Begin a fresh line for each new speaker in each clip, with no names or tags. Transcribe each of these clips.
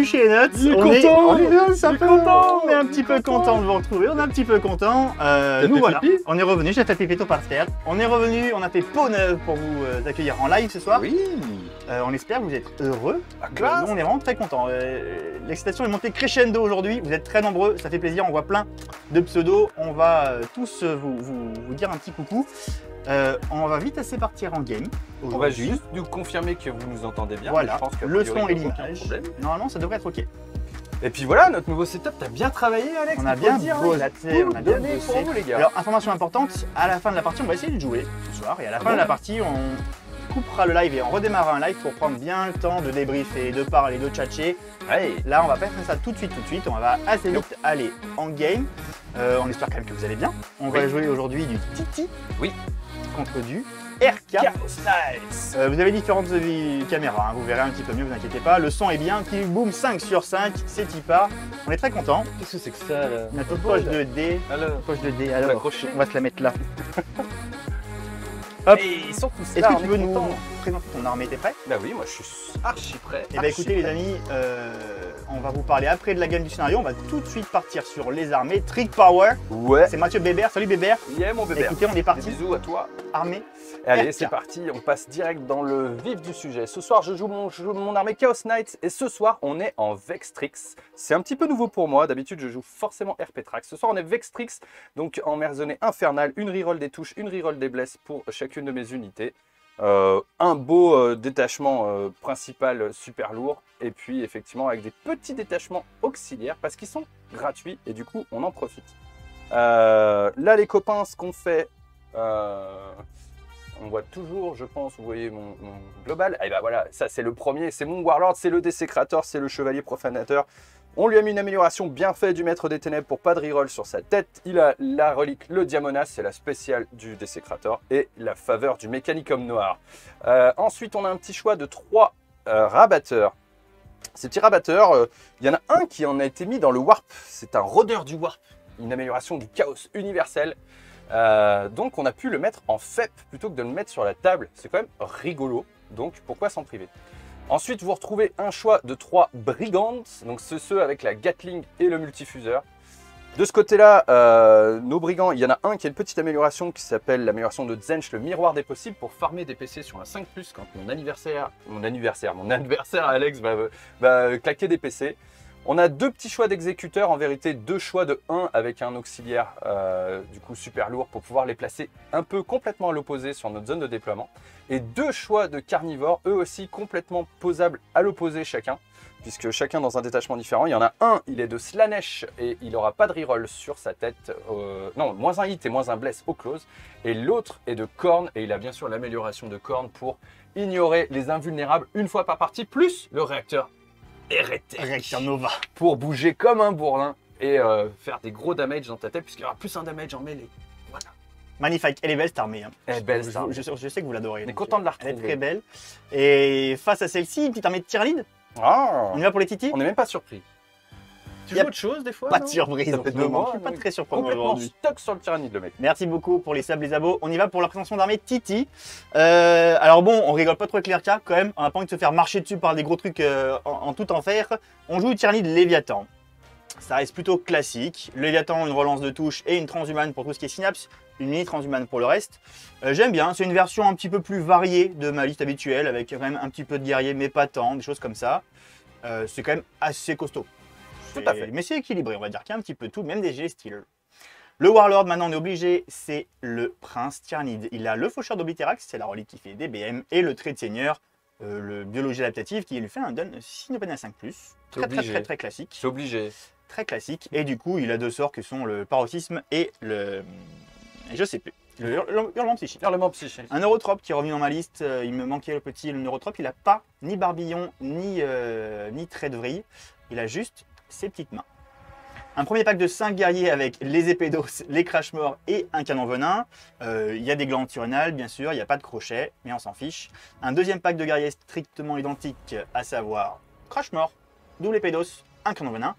Salut chez Nuts. On est un petit peu content de vous retrouver. On est un petit peu content. Nous voilà. On est revenu. J'ai fait pipi par terre. On est revenu. On a fait peau neuve pour vous accueillir en live ce soir.
Oui.
On espère que vous êtes heureux.
Nous,
on est vraiment très contents. L'excitation est montée crescendo aujourd'hui. Vous êtes très nombreux. Ça fait plaisir. On voit plein de pseudos. On va tous vous dire un petit coucou. On va vite assez partir en game.
On va juste nous confirmer que vous nous entendez bien.
Voilà,
je pense que
le son et l'image. Normalement, ça devrait être OK.
Et puis voilà, notre nouveau setup, t'as bien travaillé, Alex.
On a bien bossé, on a bien bossé.
Pour vous, les gars.
Alors, information importante, à la fin de la partie, on va essayer de jouer ce soir. Et à la fin de la partie, on coupera le live et on redémarrera un live pour prendre bien le temps de débriefer, de parler, de tchatcher.
Ouais.
Là, on va pas faire ça tout de suite. On va assez vite aller en game. On espère quand même que vous allez bien. On va jouer aujourd'hui du Titi.
Oui.
Contre du RK.
Chaos Knights.
Vous avez différentes caméras, hein, vous verrez un petit peu mieux, vous inquiétez pas. Le son est bien, Kill Boom 5 sur 5, c'est Tipa. On est très content.
Qu'est-ce que c'est que ça là?
Notre poche de dés.
Alors,
Poche de dés, alors on va se la mettre là.
Hop. Et ils sont tous là.
Est-ce que tu veux nous présenter ton armée? T'es prêt?
Bah oui, moi je suis archi prêt.
Et bah écoutez les amis, on va vous parler après de la game du scénario. On va tout de suite partir sur les armées. Trick Power.
Ouais.
C'est Mathieu Bébert. Salut Bébert.
Yeah mon bébé.
Écoutez, on est parti.
Des bisous à toi.
Armée.
Allez, c'est parti, on passe direct dans le vif du sujet. Ce soir, je joue mon armée Chaos Knights et ce soir, on est en Vextrix. C'est un petit peu nouveau pour moi, d'habitude, je joue forcément RPTrax. Ce soir, on est Vextrix, donc en mercennaire infernal, une reroll des touches, une reroll des blesses pour chacune de mes unités. Un beau détachement principal super lourd et puis effectivement avec des petits détachements auxiliaires parce qu'ils sont gratuits et du coup, on en profite. Là, les copains, ce qu'on fait... on voit toujours, je pense, vous voyez mon global. Et ben voilà, ça c'est le premier, c'est mon Warlord, c'est le Desecrator, c'est le Chevalier Profanateur. On lui a mis une amélioration bien faite du Maître des Ténèbres pour pas de reroll sur sa tête. Il a la relique, le Diamonas, c'est la spéciale du Desecrator, et la faveur du Mécanicum Noir. Ensuite, on a un petit choix de 3 rabatteurs. Ces petits rabatteurs, il y en a un qui en a été mis dans le Warp, c'est un rôdeur du Warp, une amélioration du Chaos universel. Donc on a pu le mettre en FEP plutôt que de le mettre sur la table. C'est quand même rigolo, donc pourquoi s'en priver. Ensuite vous retrouvez un choix de 3 brigands, donc ceux avec la Gatling et le multifuseur. De ce côté-là, nos brigands, il y en a un qui a une petite amélioration qui s'appelle l'amélioration de Zench, le miroir des possibles, pour farmer des PC sur un 5+, quand mon adversaire Alex va claquer des PC. On a 2 petits choix d'exécuteurs, en vérité 2 choix de 1 avec un auxiliaire du coup super lourd pour pouvoir les placer un peu complètement à l'opposé sur notre zone de déploiement. Et 2 choix de carnivores, eux aussi complètement posables à l'opposé chacun, puisque chacun dans un détachement différent. Il y en a un, il est de Slanesh et il n'aura pas de reroll sur sa tête, non, moins un hit et moins un bless au close. Et l'autre est de Korn et il a bien sûr l'amélioration de Korn pour ignorer les invulnérables une fois par partie, plus le réacteur
Réacteur Nova.
Pour bouger comme un bourrin et faire des gros damage dans ta tête, puisqu'il y aura plus un damage en mêlée. Voilà.
Magnifique, elle est belle cette armée. Hein.
Elle est belle cette armée.
Je sais que vous l'adorez.
On est content de la retrouver.
Elle est très belle. Et face à celle-ci, une petite armée de Tyrannide.
Ah.
On y va pour les titis?
On n'est même pas surpris. Tu joues autre chose des fois?
Pas de surprise.
Ça fait 2 mois.
Je suis pas très surpris
Complètement
aujourd'hui.
stock sur le Tyrannide, le mec.
Merci beaucoup pour les subs, les abos. On y va pour la présentation d'armée Titi. Alors bon, on rigole pas trop avec les RK quand même. On n'a pas envie de se faire marcher dessus par des gros trucs en tout enfer. On joue Tyrannide Léviathan. Ça reste plutôt classique. Léviathan, une relance de touche et une transhumane pour tout ce qui est synapse. Une mini transhumane pour le reste. J'aime bien, c'est une version un petit peu plus variée de ma liste habituelle, avec quand même un petit peu de guerrier, mais pas tant, des choses comme ça. C'est quand même assez costaud.
Tout à fait.
Mais c'est équilibré, on va dire qu'il y a un petit peu tout, même des G-Stealers. Le Warlord, maintenant on est obligé, c'est le Prince Tyrannide. Il a le Faucheur d'Obliterax, c'est la relique qui fait des BM, et le Trait de Seigneur, le Biologie adaptative, qui lui fait un don Synopane à 5+. Très classique.
C'est obligé.
Très classique. Et du coup, il a 2 sorts que sont le Paroxysme et le... je sais plus. Le Hurlement Psychique.
Hurlement Psychique.
Un Neurotrope qui est revenu dans ma liste. Il me manquait le petit Neurotrope. Il n'a pas ni Barbillon, ni Trait de Vrille. Il a juste ses petites mains. Un premier pack de 5 guerriers avec les épées d'os, les crash morts et un canon venin. Il y a des glandes tyrannales, bien sûr, il n'y a pas de crochet, mais on s'en fiche. Un deuxième pack de guerriers strictement identique, à savoir crash mort, double épée d'os, un canon venin.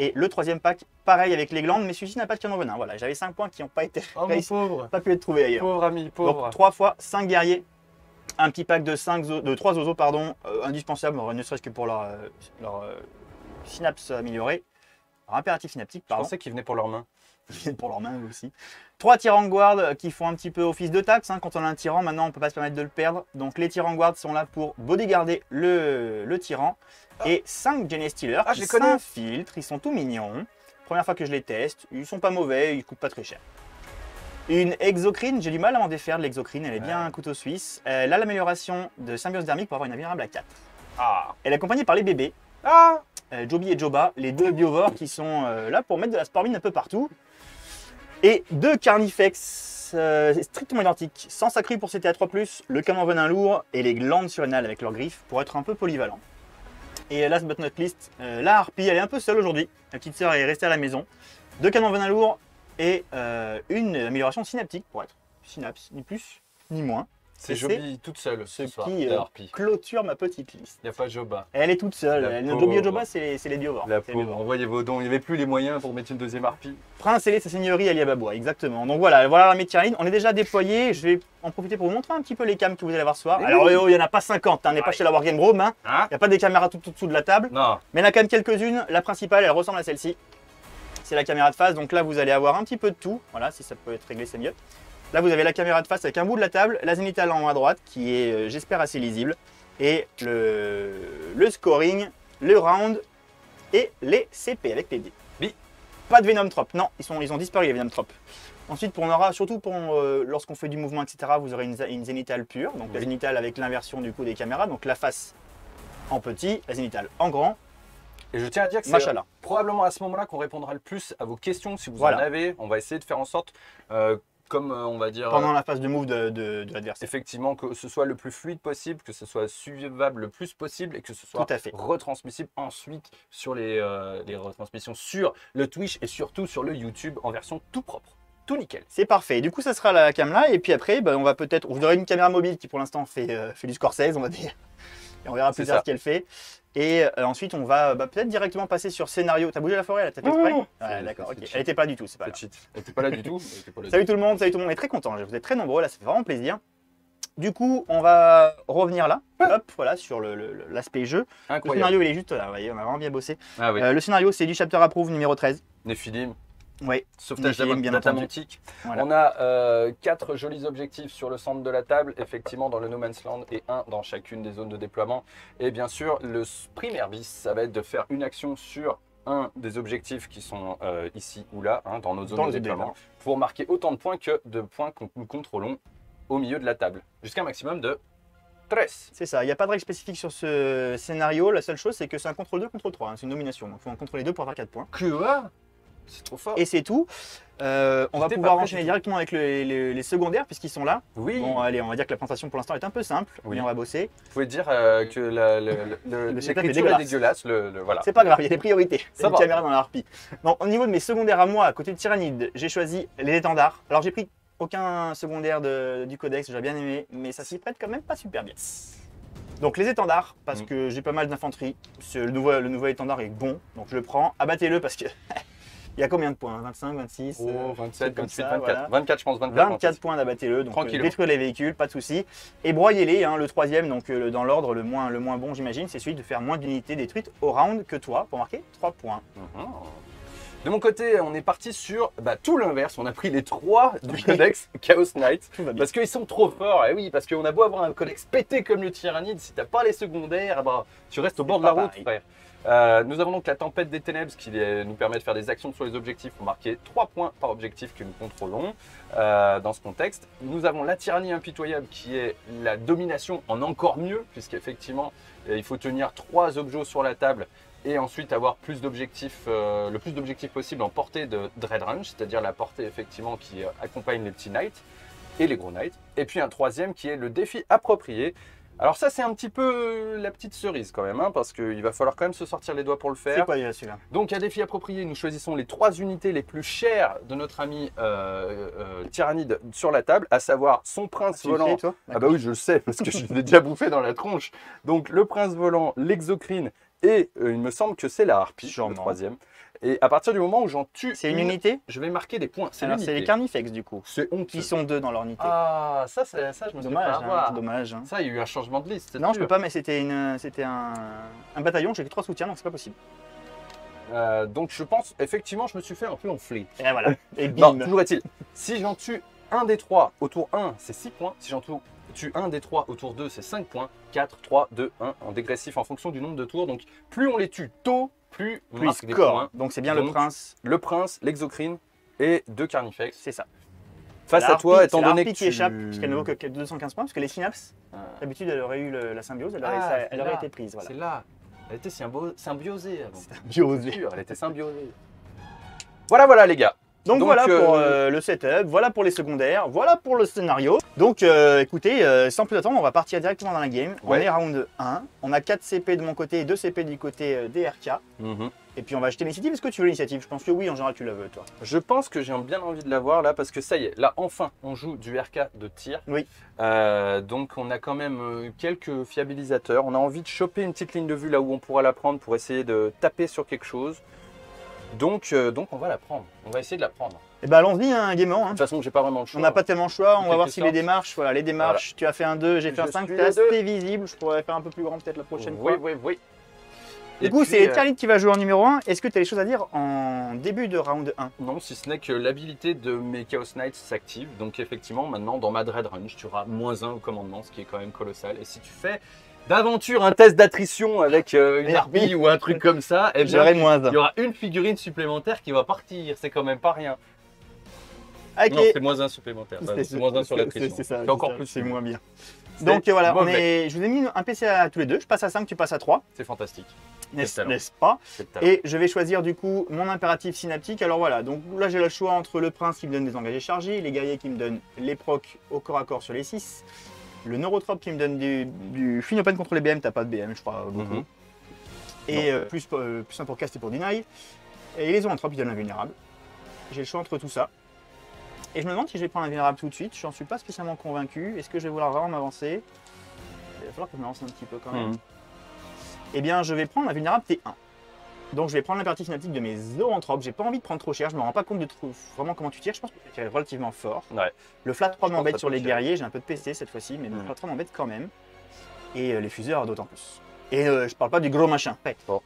Et le troisième pack, pareil avec les glandes, mais celui-ci n'a pas de canon venin. Voilà, j'avais 5 points qui n'ont pas été
pauvre.
Pas pu être trouvés ailleurs.
Pauvre ami, pauvre.
Donc 3 fois 5 guerriers. Un petit pack de 3 zozos, pardon, indispensables, ne serait-ce que pour leur synapse améliorée. Alors, impératif synaptique,
Je
pardon.
pensais qu'ils venaient pour leurs mains.
Ils viennent pour leurs mains aussi. 3 tyrans guard qui font un petit peu office de taxe. Hein. Quand on a un tyran, maintenant on ne peut pas se permettre de le perdre. Donc les tyrans guard sont là pour bodyguarder le tyran. Et 5 Genestealers
Ah,
qui
je les connais.
s'infiltrent, ils sont tout mignons. Première fois que je les teste, ils sont pas mauvais, ils coûtent pas très cher. Une exocrine, j'ai du mal à m'en défaire de l'exocrine, elle est bien un couteau suisse. Elle a l'amélioration de symbiose thermique pour avoir une invulnérable à 4.
Ah.
Elle est accompagnée par les bébés.
Ah.
Joby et Joba, les deux biovores qui sont là pour mettre de la spormine un peu partout. Et 2 Carnifex strictement identiques, sans sacré pour CTA3+, le canon venin lourd et les glandes surrénales avec leurs griffes pour être un peu polyvalent. Et last but not least, la harpie, elle est un peu seule aujourd'hui. La petite sœur est restée à la maison. 2 canons venin lourd et une amélioration synaptique pour être synapse, ni plus ni moins.
C'est
Et
Joby toute seule
ce
ce soir.
qui
la harpie.
clôture ma petite liste.
Il n'y a pas Joba.
Elle est toute seule.
La
Joby et
pauvre.
Joba, c'est les biovores.
La
C'est les
pauvre,
biovores.
envoyez vos dons. Il n'y avait plus les moyens pour mettre une deuxième harpie.
Prince ailé de sa seigneurie Aliababois, exactement. Donc voilà l'armée de Tyrannide. On est déjà déployé. Je vais en profiter pour vous montrer un petit peu les cams que vous allez avoir ce soir.
Mais
Alors,
oui.
il n'y en a pas 50, hein, on n'est pas
Ouais.
chez la Wargame Room. Hein.
Hein?
Il n'y a pas des caméras tout dessous de la table.
Non.
Mais il y en a quand même quelques-unes. La principale, elle ressemble à celle-ci. C'est la caméra de face. Donc là, vous allez avoir un petit peu de tout. Voilà, si ça peut être réglé, c'est mieux. Là, vous avez la caméra de face avec un bout de la table, la zénithale en haut à droite qui est, j'espère, assez lisible. Et le scoring, le round et les CP avec les dés.
Oui.
Pas de Venom Trop. Non, ils ont disparu les Venom Trop. Ensuite, on aura, surtout lorsqu'on fait du mouvement, etc., vous aurez une zénithale pure. Donc la
Oui.
zénithale avec l'inversion du coup des caméras. Donc la face en petit, la zénithale en grand.
Et je tiens à dire que c'est
Machallah.
probablement à ce moment-là qu'on répondra le plus à vos questions si vous
Voilà.
en avez. On va essayer de faire en sorte, comme on va dire,
Pendant la phase de move de l'adversaire.
effectivement, que ce soit le plus fluide possible, que ce soit suivable le plus possible et que ce soit
Tout à fait.
retransmissible ensuite sur les retransmissions sur le Twitch et surtout sur le YouTube en version tout propre. Tout nickel.
C'est parfait. Du coup, ça sera la cam là. Et puis après, on va peut-être. Vous aurez une caméra mobile qui pour l'instant fait du Scorsese, on va dire. Et on verra plus
C'est
tard
ça.
ce qu'elle fait. Et ensuite, on va peut-être directement passer sur scénario. T'as bougé la forêt là? T'as fait exprès?
Mmh.
Ouais,
C'est-
d'accord,
c'est
ok.
cheat.
Elle était pas du tout, c'est pas
C'est
grave.
cheat. Elle n'était pas là du tout. Elle était pas là du
Salut tout le monde, on est très contents. Vous êtes très nombreux là, ça fait vraiment plaisir. Du coup, on va revenir là. Hop, voilà, sur l'aspect jeu.
tout.
Le
Incroyable.
scénario, il est juste là, vous voyez, on a vraiment bien bossé.
Ah oui.
Le scénario, c'est du chapter approve numéro 13.
Néphilim.
Oui,
Sauvetage
Néphilim, bien
d'Atamantique.
Voilà.
On a 4 jolis objectifs sur le centre de la table, effectivement dans le No Man's Land et un dans chacune des zones de déploiement. Et bien sûr, le premier bis, ça va être de faire une action sur un des objectifs qui sont ici ou là, hein, dans nos zones
Dans
de
les
déploiement,
déploiements.
pour marquer autant de points que de points que nous contrôlons au milieu de la table, jusqu'à un maximum de 13.
C'est ça, il n'y a pas de règle spécifique sur ce scénario. La seule chose, c'est que c'est un contrôle 2, contrôle 3. Hein, c'est une nomination. Donc, il faut en contrôler 2 pour avoir 4 points.
C'est trop fort.
Et c'est tout. On va
J'étais
pouvoir
pas prêt
enchaîner
du tout.
directement avec les secondaires, puisqu'ils sont là.
Oui,
Bon, allez, on va dire que la présentation pour l'instant est un peu simple,
Oui.
mais on va bosser.
vous pouvez dire que
setup est
l'écriture est
dégueulasse.
dégueulasse. Voilà.
C'est pas grave, il y a des priorités.
Ça
C'est une
va.
caméra dans la harpie. Bon, au niveau de mes secondaires à moi, à côté de Tyrannide, j'ai choisi les étendards. Alors, j'ai pris aucun secondaire du codex, j'ai bien aimé, mais ça s'y prête quand même pas super bien. Donc, les étendards, parce que j'ai pas mal d'infanterie. Le nouveau étendard est bon, donc je le prends. Abattez-le parce que. Il y a combien de points? 25, 26
Oh, 27,
comme
28,
ça,
24.
voilà.
24, je pense, 24.
24 points d'abattez-le, donc
Tranquille.
détruire les véhicules, pas de souci. Et broyez-les, hein, le troisième, donc dans l'ordre le moins bon j'imagine, c'est celui de faire moins d'unités détruites au round que toi pour marquer 3 points.
Mhm. De mon côté, on est parti sur tout l'inverse. On a pris les 3 du codex Chaos Knight.
Tout va bien.
Parce qu'ils sont trop forts. Et oui, parce qu'on a beau avoir un codex pété comme le Tyrannide, si t'as pas les secondaires, tu restes au bord de la
pas
route,
pareil.
frère. Nous avons donc la tempête des ténèbres qui nous permet de faire des actions sur les objectifs pour marquer 3 points par objectif que nous contrôlons dans ce contexte. Nous avons la tyrannie impitoyable qui est la domination en encore mieux, puisqu'effectivement il faut tenir 3 objets sur la table et ensuite avoir plus d'objectifs, le plus d'objectifs possible en portée de Dread Range, c'est-à-dire la portée effectivement qui accompagne les petits knights et les gros knights. Et puis un troisième qui est le défi approprié. Alors ça c'est un petit peu la petite cerise quand même, hein, parce qu'il va falloir quand même se sortir les doigts pour le
C'est
faire.
quoi déjà celui-là?
Donc un défi approprié, nous choisissons les 3 unités les plus chères de notre ami Tyrannide sur la table, à savoir son prince
Tu le
volant.
sais, toi?
Ah bah oui, je le sais, parce que je l'ai déjà bouffé dans la tronche. Donc le prince volant, l'exocrine, et il me semble que c'est la harpie,
Sûrement.
le troisième. Et à partir du moment où j'en tue
C'est une unité?
je vais marquer des points. C'est
Alors c'est les
l'unité.
Carnifex du coup.
C'est honteux.
Ils sont 2 dans leur unité.
Ah, ça je me suis
Dommage,
pas avoir.
dommage. Hein.
Ça, il y a eu un changement de liste. c'est
Non, je
sûr.
peux pas, mais c'était un bataillon, j'ai que 3 soutiens, donc c'est pas possible.
Donc je pense, effectivement, je me suis fait un peu enfler.
Et voilà. Et
Non,
bim.
toujours est-il, si j'en tue un des 3 au tour 1, c'est 6 points. Si j'en tue un des 3 au tour 2, c'est 5 points. 4, 3, 2, 1 en dégressif en fonction du nombre de tours. Donc plus on les tue tôt, plus on
Plus
marque des
score.
points.
Donc c'est bien le
Donc,
prince.
Le prince, l'exocrine et 2 carnifex.
C'est ça.
Face
La
à toi,
harpie,
étant
c'est la
donné
harpie
que
qui échappe, puisqu'elle ne vaut que 215 points, parce que les synapses,
Ah.
d'habitude, elle aurait eu la symbiose, elle aurait,
Ah,
elle aurait été prise. Voilà.
C'est là. Elle était symbiosée avant.
Symbiosée.
Sûr, elle était symbiosée. Voilà les gars.
Donc
Donc,
voilà pour le setup, voilà pour les secondaires, voilà pour le scénario. Donc écoutez, sans plus attendre, on va partir directement dans la game. On
Ouais.
est round 1, on a 4 CP de mon côté et 2 CP du côté des RK.
Mhm.
Et puis on va acheter l'initiative. Est-ce que tu veux l'initiative? Je pense que oui, en général tu la veux toi.
Je pense que j'ai bien envie de l'avoir là parce que ça y est, là enfin on joue du RK de tir.
Oui.
Donc on a quand même quelques fiabilisateurs. On a envie de choper une petite ligne de vue là où on pourra la prendre pour essayer de taper sur quelque chose. Donc on va la prendre. On va essayer de la prendre.
Et ben allons-y, hein, gaiement.
De
Hein.
toute façon, j'ai pas vraiment le choix.
On n'a pas tellement le choix, on va
quelque
voir si les
sorte.
démarches, voilà, les démarches, tu as fait un 2, j'ai fait un
Je
5,
suis
c'est
à
assez
2.
visible, je pourrais faire un peu plus grand peut-être la prochaine fois.
Oui.
Du
Et
coup,
puis,
c'est Tierlit qui va jouer en numéro 1. Est-ce que tu as des choses à dire en début de round 1?
Non, si ce n'est que l'habilité de mes Chaos Knights s'active. Donc effectivement, maintenant dans ma Dread Range, tu auras -1 au commandement, ce qui est quand même colossal. Et si tu fais d'aventure un test d'attrition avec une harpie ou un truc comme ça, eh bien,
J'aurai
il
-1.
y aura une figurine supplémentaire qui va partir. C'est quand même pas rien.
Ok.
Non, c'est -1 supplémentaire. C'est -1 sur l'attrition.
C'est ça,
C'est encore
ça,
plus.
c'est moins bien.
C'est
Donc voilà,
mauvais.
je vous ai mis un PC à tous les deux. Je passe à 5, tu passes à 3,
C'est fantastique.
n'est-ce
talent.
pas?
C'est le talent.
Et je vais choisir du coup mon impératif synaptique. Alors voilà, donc là j'ai le choix entre le prince qui me donne des engagés chargés, les guerriers qui me donnent les procs au corps à corps sur les 6, le neurotrope qui me donne du fin open contre les BM, t'as pas de BM je crois beaucoup,
Mhm.
et plus un pour cast et pour deny, et les zoanthropes qui donnent l'invulnérable. J'ai le choix entre tout ça. Et je me demande si je vais prendre l'invulnérable tout de suite, je n'en suis pas spécialement convaincu. Est-ce que je vais vouloir vraiment m'avancer? Il va falloir que je m'avance un petit peu quand même.
Mhm.
Eh bien, je vais prendre l'invulnérable T1. Donc, je vais prendre l'impératif synaptique de mes zoanthropes. J'ai pas envie de prendre trop cher, je me rends pas compte de vraiment comment tu tires. Je pense que tu tires relativement fort.
Ouais.
Le flat 3
Je pense
m'embête
que ça
sur
peut
les
tirer.
guerriers, j'ai un peu de PC cette fois-ci, mais le
Mhm.
flat 3 m'embête quand même. Et les fuseurs d'autant plus. Et je parle pas du gros machin. Ouais.
Bon.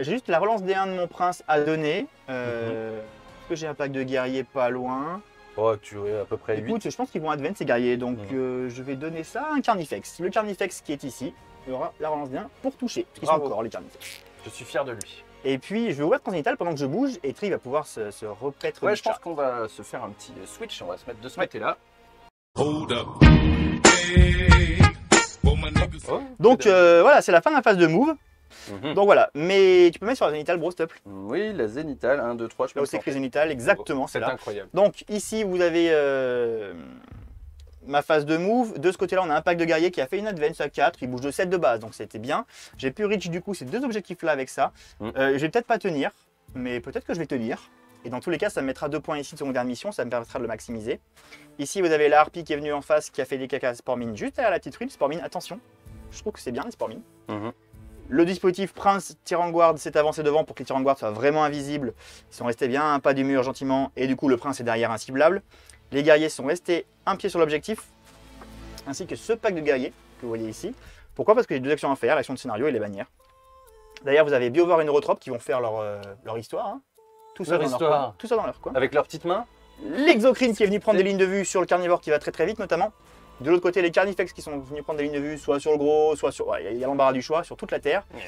J'ai juste la relance D1 de mon prince à donner. Est-ce que j'ai un pack de guerriers pas loin?
Oh, tu es à peu près 8.
Écoute, je pense qu'ils vont advance ces guerriers, donc
Mhm.
je vais donner ça à un Carnifex. Le Carnifex qui est ici, il y aura la relance D1 pour toucher, parce qu'ils sont
Bravo.
corps les Carnifex.
Je suis fier de lui.
Et puis je vais ouvrir Transcendental pendant que je bouge, et Tri va pouvoir se repaître
Ouais,
du
je pense
chat.
qu'on va se faire un petit switch. On va se mettre de ce
Ouais.
côté-là.
Hold up. Hey, for my niggas.
Oh,
Donc
c'est
voilà, c'est la fin de la phase de move.
Mhm.
Donc voilà, mais tu peux mettre sur la Zénithale, Bro, s'il te plaît.
Oui, la zénithale, 1, 2, 3, je peux
Là où
me
c'est écrit
planter.
Zénithale, exactement, c'est
C'est
là.
incroyable.
Donc ici, vous avez ma phase de move. De ce côté-là, on a un pack de guerriers qui a fait une advance à 4. Il bouge de 7 de base, donc c'était bien. J'ai pu reach du coup ces deux objectifs-là avec ça.
Mm.
Je vais peut-être pas tenir, mais peut-être que je vais tenir. Et dans tous les cas, ça me mettra 2 points ici de secondaire mission, ça me permettra de le maximiser. Ici, vous avez la harpie qui est venue en face, qui a fait des caca Spormine juste derrière la petite ruine. Spormine, attention, je trouve que c'est bien les Spormines.
Mhm.
Le dispositif Prince Tyranguard s'est avancé devant pour que les Tyranguard soient vraiment invisibles. Ils sont restés bien un pas du mur gentiment et du coup le Prince est derrière inciblable. Les guerriers sont restés un pied sur l'objectif, ainsi que ce pack de guerriers que vous voyez ici. Pourquoi? Parce que j'ai deux actions à faire, l'action de scénario et les bannières. D'ailleurs vous avez Biovore et Neurotrope qui vont faire leur histoire. Hein. Tout ça
Leur
dans leur
histoire.
coin. Tout ça dans leur coin.
Avec leurs petites mains.
L'exocrine qui est venu prendre des lignes de vue sur le carnivore qui va très très vite notamment. De l'autre côté, les carnifex qui sont venus prendre des lignes de vue soit sur le gros, soit sur... Ouais, il y a l'embarras du choix sur toute la Terre.
Ouais.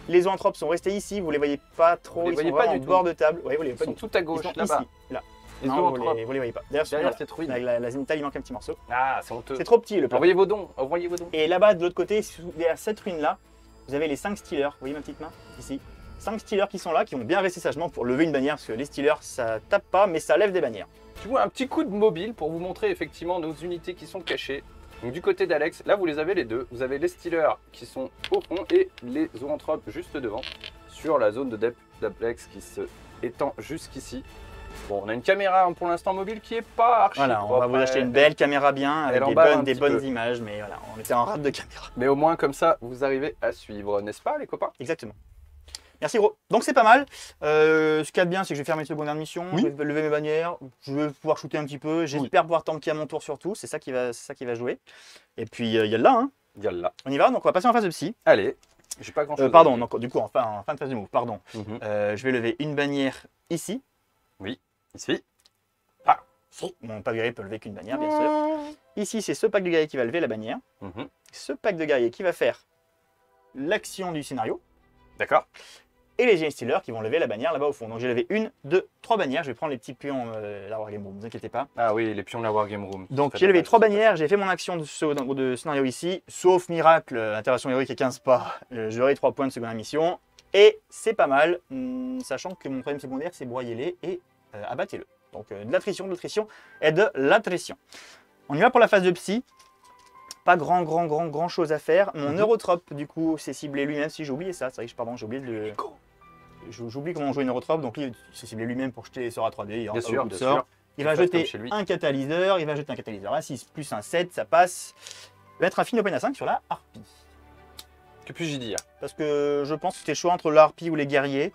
Les zoanthropes sont restés ici, vous les voyez pas trop,
Vous les
ils
voyez
sont
pas
vraiment
du
au
tout.
bord de table. Ouais, vous les voyez
Ils
pas
sont
du tout.
tout à
Ils
gauche,
sont
là-bas.
ici, là.
Les
Non,
zoanthropes.
vous les voyez pas. D'ailleurs,
Derrière
celui-là,
cette ruine.
avec la zénithale, il manque un petit morceau.
Ah, c'est honteux.
C'est trop petit le plat.
Envoyez vos dons. Envoyez vos dons.
Et là-bas, de l'autre côté, derrière cette ruine-là, vous avez les 5 stealers. Vous voyez ma petite main? Ici. 5 stealers qui sont là, qui vont bien rester sagement pour lever une bannière, parce que les stealers, ça tape pas, mais ça lève des bannières.
Tu vois, un petit coup de mobile pour vous montrer effectivement nos unités qui sont cachées. Donc du côté d'Alex, là vous les avez les deux. Vous avez les Stealers qui sont au fond et les zoanthropes juste devant sur la zone de depth d'Alex qui se étend jusqu'ici. Bon, on a une caméra pour l'instant mobile qui est pas archi
Voilà, on va
propre.
vous acheter une belle caméra bien, avec
Elle
des
emballe un
des
petit
bonnes
peu.
images, mais voilà, on était en rate de caméra.
Mais au moins comme ça, vous arrivez à suivre, n'est-ce pas les copains?
Exactement. Merci gros. Donc c'est pas mal. Ce qu'il y a de bien, c'est que je vais faire mes secondaires de mission,
Oui.
je vais lever mes bannières, je vais pouvoir shooter un petit peu. J'espère pouvoir tanker à mon tour surtout. C'est ça qui va jouer. Et puis il y a là, hein.
Yalla.
On y va. Donc on va passer en phase de psy.
Allez, J'ai pas grand chose.
Pardon, donc, du coup, en fin de phase de move, pardon.
Mhm.
Je vais lever une bannière ici.
Ici.
Mon pack de guerrier peut lever qu'une bannière, bien sûr. Ici, c'est ce pack de guerrier qui va lever la bannière.
Mhm.
Ce pack de guerrier qui va faire l'action du scénario.
D'accord.
Et les Giant Stealers qui vont lever la bannière là-bas au fond. Donc j'ai levé 1, 2, 3 bannières. Je vais prendre les petits pions la Wargame Room, ne vous inquiétez pas.
Ah oui, les pions de la Wargame Room.
Donc
Très
j'ai levé
dommage,
3
ça.
bannières, j'ai fait mon action de scénario ici. Sauf miracle, intervention héroïque et 15 pas. J'aurai 3 points de seconde mission. Et c'est pas mal, sachant que mon problème secondaire c'est broyez-les et abattez-le. Donc de l'attrition et de l'attrition. On y va pour la phase de psy. Pas grand chose à faire. Mon Neurotrope, du coup, c'est ciblé lui-même. Si j'ai oublié ça, c'est vrai que pardon, j'ai oublié de le... J'oublie comment jouer une Neurotrope, donc lui, c'est ciblé lui-même pour jeter les sorts à 3D.
Bien sûr, bien sûr.
Il va
Faut faire
jeter
comme chez lui.
un catalyseur, à 6 plus un 7, ça passe. Il va être un fin open à 5 sur la harpie.
Que puis-je dire?
Parce que je pense que c'était le choix entre la harpie ou les guerriers.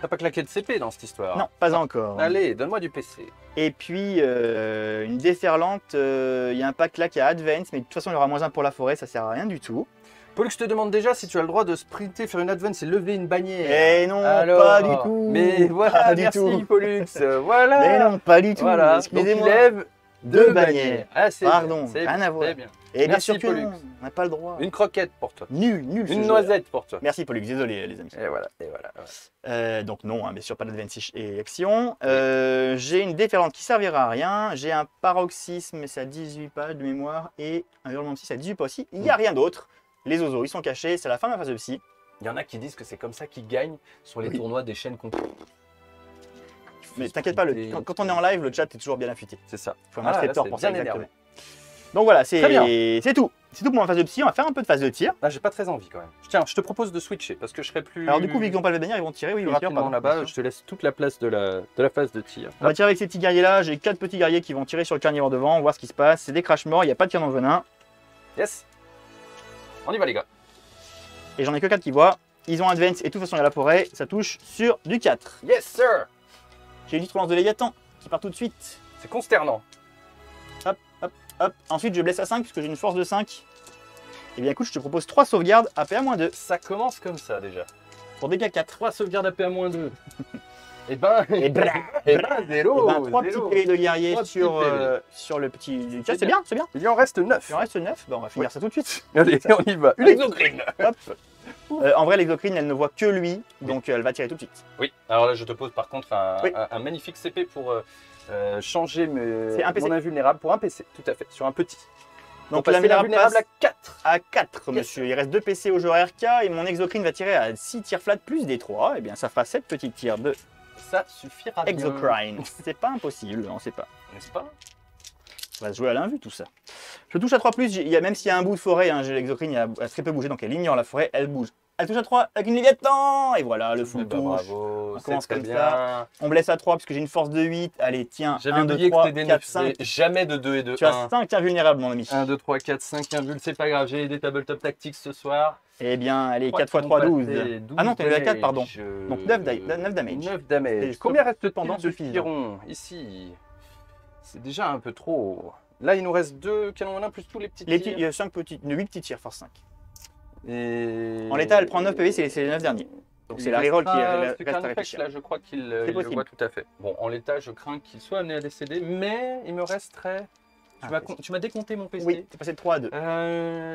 T'as pas claqué de CP dans cette histoire?
Non, pas encore.
Allez, donne-moi du PC.
Et puis, une déferlante, il y a un pack là qui a Advance, mais de toute façon, il y aura -1 pour la forêt, ça sert à rien du tout.
Pollux te demande déjà si tu as le droit de sprinter, faire une advance et lever une bannière.
Eh non,
Alors,
pas du tout.
Mais voilà,
Pas du
merci
tout.
Pollux. Voilà.
Mais non, pas du tout.
Voilà. Donc il
Excusez-moi.
lève
Deux
deux
bannières.
bannières. Ah, c'est
Pardon,
bien, c'est
rien
bien,
à voir.
c'est bien.
Et bien
Merci,
sûr que
Pollux.
non, on n'a pas le droit.
Une croquette pour toi.
Nul ce
Une
jeu.
noisette pour toi.
Merci Pollux, désolé les amis.
Et voilà, et voilà.
Donc non, bien sûr pas d'advance et action. J'ai une déferlante qui servira à rien. J'ai un paroxysme, mais c'est à 18 pages de mémoire. Et un hurlement de 6 à 18 pas aussi. Il n'y a rien d'autre. Les oiseaux, ils sont cachés. C'est la fin de la phase de psy.
Il y en a qui disent que c'est comme ça qu'ils gagnent sur les tournois des chaînes concurrentes.
Mais t'inquiète pas, quand on est en live, le chat est toujours bien affûté.
C'est ça.
Il faut un
Ah, là,
scripteur
c'est
pour ça
bien
exactement.
énervé.
Donc voilà,
Très bien.
c'est tout. C'est tout pour ma phase de psy. On va faire un peu de phase de tir.
Ah, j'ai pas très envie quand même. Tiens, je te propose de switcher parce que je serai plus.
Alors du coup, vu qu'ils n'ont pas le bannière, ils vont tirer. Oui,
plus
bien sûr,
rapidement
pardon,
là-bas,
bien
je
sûr.
te laisse toute la place de la phase de tir.
On va tirer avec ces petits guerriers là. J'ai 4 petits guerriers qui vont tirer sur le carnivore devant, voir ce qui se passe. C'est des crash morts, il n'y a pas de tir dans le venin.
Yes. On y va les gars.
Et j'en ai que 4 qui voient. Ils ont advance et de toute façon il y a la forêt. Ça touche sur du 4.
Yes sir.
J'ai une relance de Léviathan qui part tout de suite.
C'est consternant.
Hop. Ensuite je blesse à 5 puisque j'ai une force de 5. Et bien écoute, je te propose 3 sauvegardes APA-2
Ça commence comme ça déjà.
pour dégâts 4.
3 sauvegardes APA-2. Et ben,
Et bra,
et ben, zéro.
Et ben 3 petits
zéro.
PV de guerrier
3 petits
sur,
PV.
sur le petit du
C'est
4. C'est bien, c'est bien.
Il en reste 9.
Il en reste 9. Bon, on va finir ça tout de suite.
Allez, on y va. Une exocrine.
Hop. En vrai, l'exocrine, elle ne voit que lui, donc elle va tirer tout de suite.
Oui, alors là je te pose par contre
Oui.
un magnifique CP pour changer
C'est un PC.
mon invulnérable pour un PC, tout à fait, sur un petit.
Donc
la
l'invulnérable
à
passe
4.
à 4,
Yes.
monsieur. Il reste 2 PC au jeu RK et mon exocrine va tirer à 6 tirs flat plus des 3. Et bien ça fera 7 petits tirs de
Ça suffira bien.
exocrine. C'est pas impossible, on sait pas.
N'est-ce pas?
Ça va se jouer à l'invue tout ça. Je touche à 3 plus, même s'il y a un bout de forêt, hein, j'ai l'exocrine, elle a très peu bougé, donc elle ignore la forêt, elle bouge. Elle touche à 3 avec une Léviathan. Et voilà, le full
Eh ben,
touche.
bravo,
On
c'est
commence
très
comme
bien.
On blesse à 3 parce que j'ai une force de 8. Allez, tiens,
J'avais
1, 2,
oublié
3,
que t'es des
4,
9,
5.
jamais de 2 et de
Tu as
1.
5 invulnérables, mon ami.
1, 2, 3, 4, 5 invul, c'est pas grave, j'ai des tabletop tactics ce soir.
Eh bien, allez,
3
4 x 3, 12. Ah non, t'es levé à 4, pardon.
damage.
Donc 9 damage.
9 damage.
C'est
Combien reste
cependant
de
suffisant.
pirons ici? C'est déjà un peu trop. Là, il nous reste 2 canons en 1 plus tous les petits
Les
tirs.
petits, il y a 5 petits, 8 petits tirs, force 5.
Et...
En l'état, elle prend 9 PV, c'est les 9 derniers. Donc c'est la reroll qui
Ce
reste à
Carnifex,
réfléchir.
là, je crois qu'il il le
possible.
voit tout à fait. Bon, en l'état, je crains qu'il soit amené à décéder, mais il me resterait... Tu m'as décompté mon PC.
Oui, t'es passé de 3 à 2.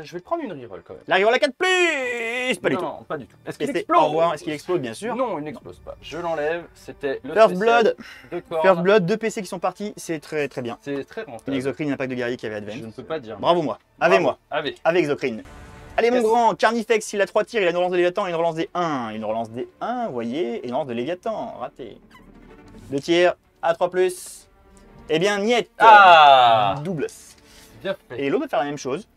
Je vais prendre une reroll quand même.
La reroll à 4 plus. Pas du tout.
Non, pas du tout. Est-ce
Et
qu'il
c'est
explose?
au revoir. Est-ce qu'il explose, bien sûr?
Non, il n'explose pas. Je l'enlève. C'était le
First
spécial
Blood.
de corps.
First Blood, 2 PC qui sont partis, c'est très très bien.
C'est très
Une
rentable.
exocrine, un pack de guerrier qui avait advance.
Je ne peux pas dire.
Bravo moi. Avec moi.
Avec.
Avec exocrine. Allez mon
Yes.
grand, Carnifex, il a 3 tirs, il a une relance de Léviathan et une relance des 1. Une relance des 1, vous voyez, et une relance de Léviathan, raté. 2 tirs, à 3 plus. Eh bien, niet.
Ah,
Double.
bien fait.
Et l'autre va faire la même chose,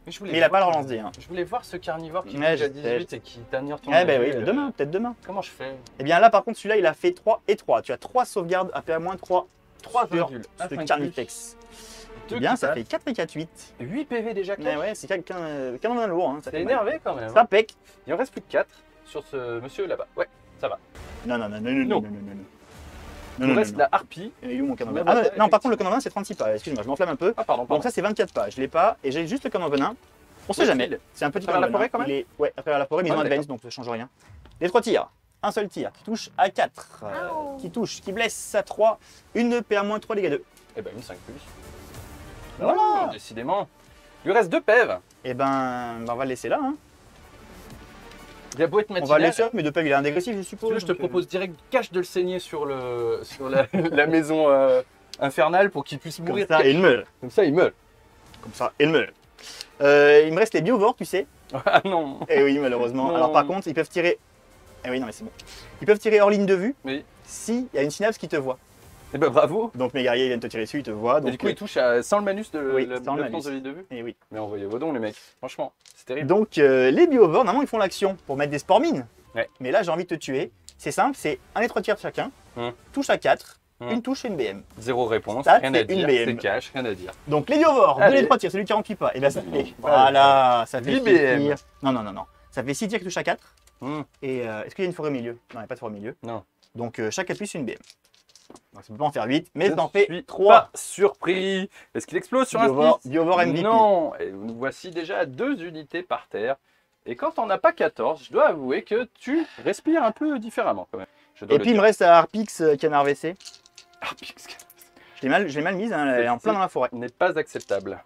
Mais, je voulais
mais il a pas
voir-
le relance des 1.
Je voulais voir ce carnivore qui
Ouais,
bouge à
je sais,
18 et qui t'ignore ton
Eh ben
avis,
oui, demain, peut-être demain.
Comment je fais?
Eh bien là, par contre, celui-là, il a fait 3 et 3. Tu as 3 sauvegardes, APA-3, 3
3
sur
virgules.
ce Carnifex. Eh bien, ça fait 4 et 4, 8.
8 PV déjà.
Mais ouais, c'est quelqu'un d'un lourd. Hein, ça
C'est
fait mal.
énervé quand même.
Ça pèque.
Il en reste plus que 4 sur ce monsieur là-bas. Ouais, ça va.
Non.
Il nous reste la harpie.
Il est où mon canon
Mais
venin?
voilà,
non, par contre, le canon venin, c'est 36 pas. Excuse-moi, je m'enflamme un peu.
Ah, pardon,
Donc
pardon.
ça, c'est 24 pas. Je l'ai pas. Et j'ai juste le canon venin. On sait
Ouais,
jamais.
il-
C'est un petit
à travers la
Pokémon,
forêt, quand
hein.
même
Ouais, à travers la forêt, mais ils
Ah,
ont advance,
d'accord.
donc ça change rien. Les 3 tirs. Un seul tir qui touche à 4,
Ouh.
qui touche, qui blesse à 3, une PA-3 dégâts 2.
Eh ben, une 5 plus.
Voilà.
Oh, décidément. Il lui reste 2 PEV.
Et ben, on va le laisser là. Hein.
Il a beau être
On va
matinal.
le laisser là, mais de PEV il est indégressif, je
Si tu
suppose.
veux, je te
donc,
propose direct cache de le saigner sur la maison infernale pour qu'il puisse
Comme
mourir.
ça, il meurt.
Comme ça, il meurt.
Comme ça, il meurt. Il me reste les biovores, tu sais.
Ah non.
Eh oui, malheureusement.
Non.
Alors par contre, ils peuvent tirer. Eh oui, non, mais c'est bon. Ils peuvent tirer hors ligne de vue
Oui.
s'il y a une synapse qui te voit.
Eh ben bravo.
Donc mes guerriers viennent te tirer dessus, ils te voient.
Et
Donc,
du coup, il touche à, sans le manus de
oui,
la
sans le
l'absence de
malus.
vie de vue.
eh oui.
Mais envoyez vos dons, les mecs. Franchement, c'est terrible.
Donc les biovores, normalement, ils font l'action pour mettre des spores mines.
Ouais.
Mais là, j'ai envie de te tuer. C'est simple, c'est un des 3 tirs chacun.
Hum.
Touche à 4,
Hum.
une touche et une BM.
Zéro réponse,
Ça,
rien à
c'est une
dire.
BM.
C'est cash, rien à dire.
Donc les biovores, 2
Allez.
des 3 tirs, celui qui 48 pas. Et bien ça fait.
Allez.
Voilà, ça fait
8
6
BM.
tirs. Non. Ça fait 6 tirs qui touchent à 4.
Hum.
Et est-ce qu'il y a une forêt au milieu? Non, il n'y a pas de forêt au milieu.
Non.
Donc chaque appui, c'est une BM. Donc ça peut pas en faire 8, mais
Je
ça en
suis
fait
Pas
3.
surpris. Est-ce qu'il explose sur un
Biovore,
split
Biovore MVP.
Non. Et nous voici déjà à 2 unités par terre. Et quand on n'a pas 14, je dois avouer que tu respires un peu différemment quand même. Je dois
Et
le
puis il me
dire.
reste à Harpix Canard WC.
Harpix
Je l'ai mal mise, hein, elle est en plein dans la forêt.
n'est pas acceptable.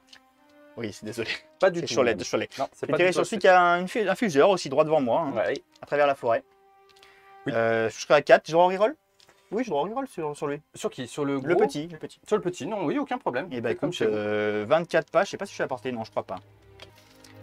Oui, c'est désolé.
Pas du
C'est
tout.
Cholet,
même.
Cholet.
Non, c'est
Je vais
pas
tirer
du
sur
tout
celui qui a un fuseur aussi droit devant moi, hein,
acceptable. Ouais.
à travers la forêt.
Oui.
Je serai à 4. Je dois en reroll? Oui, je dois en reroll sur lui.
Sur qui? Sur le gros
Le petit.
Sur le petit, non, oui, aucun problème.
Et bah
C'est comme
écoute,
chez vous.
24 pas, je sais pas si je suis à portée, non, je crois pas.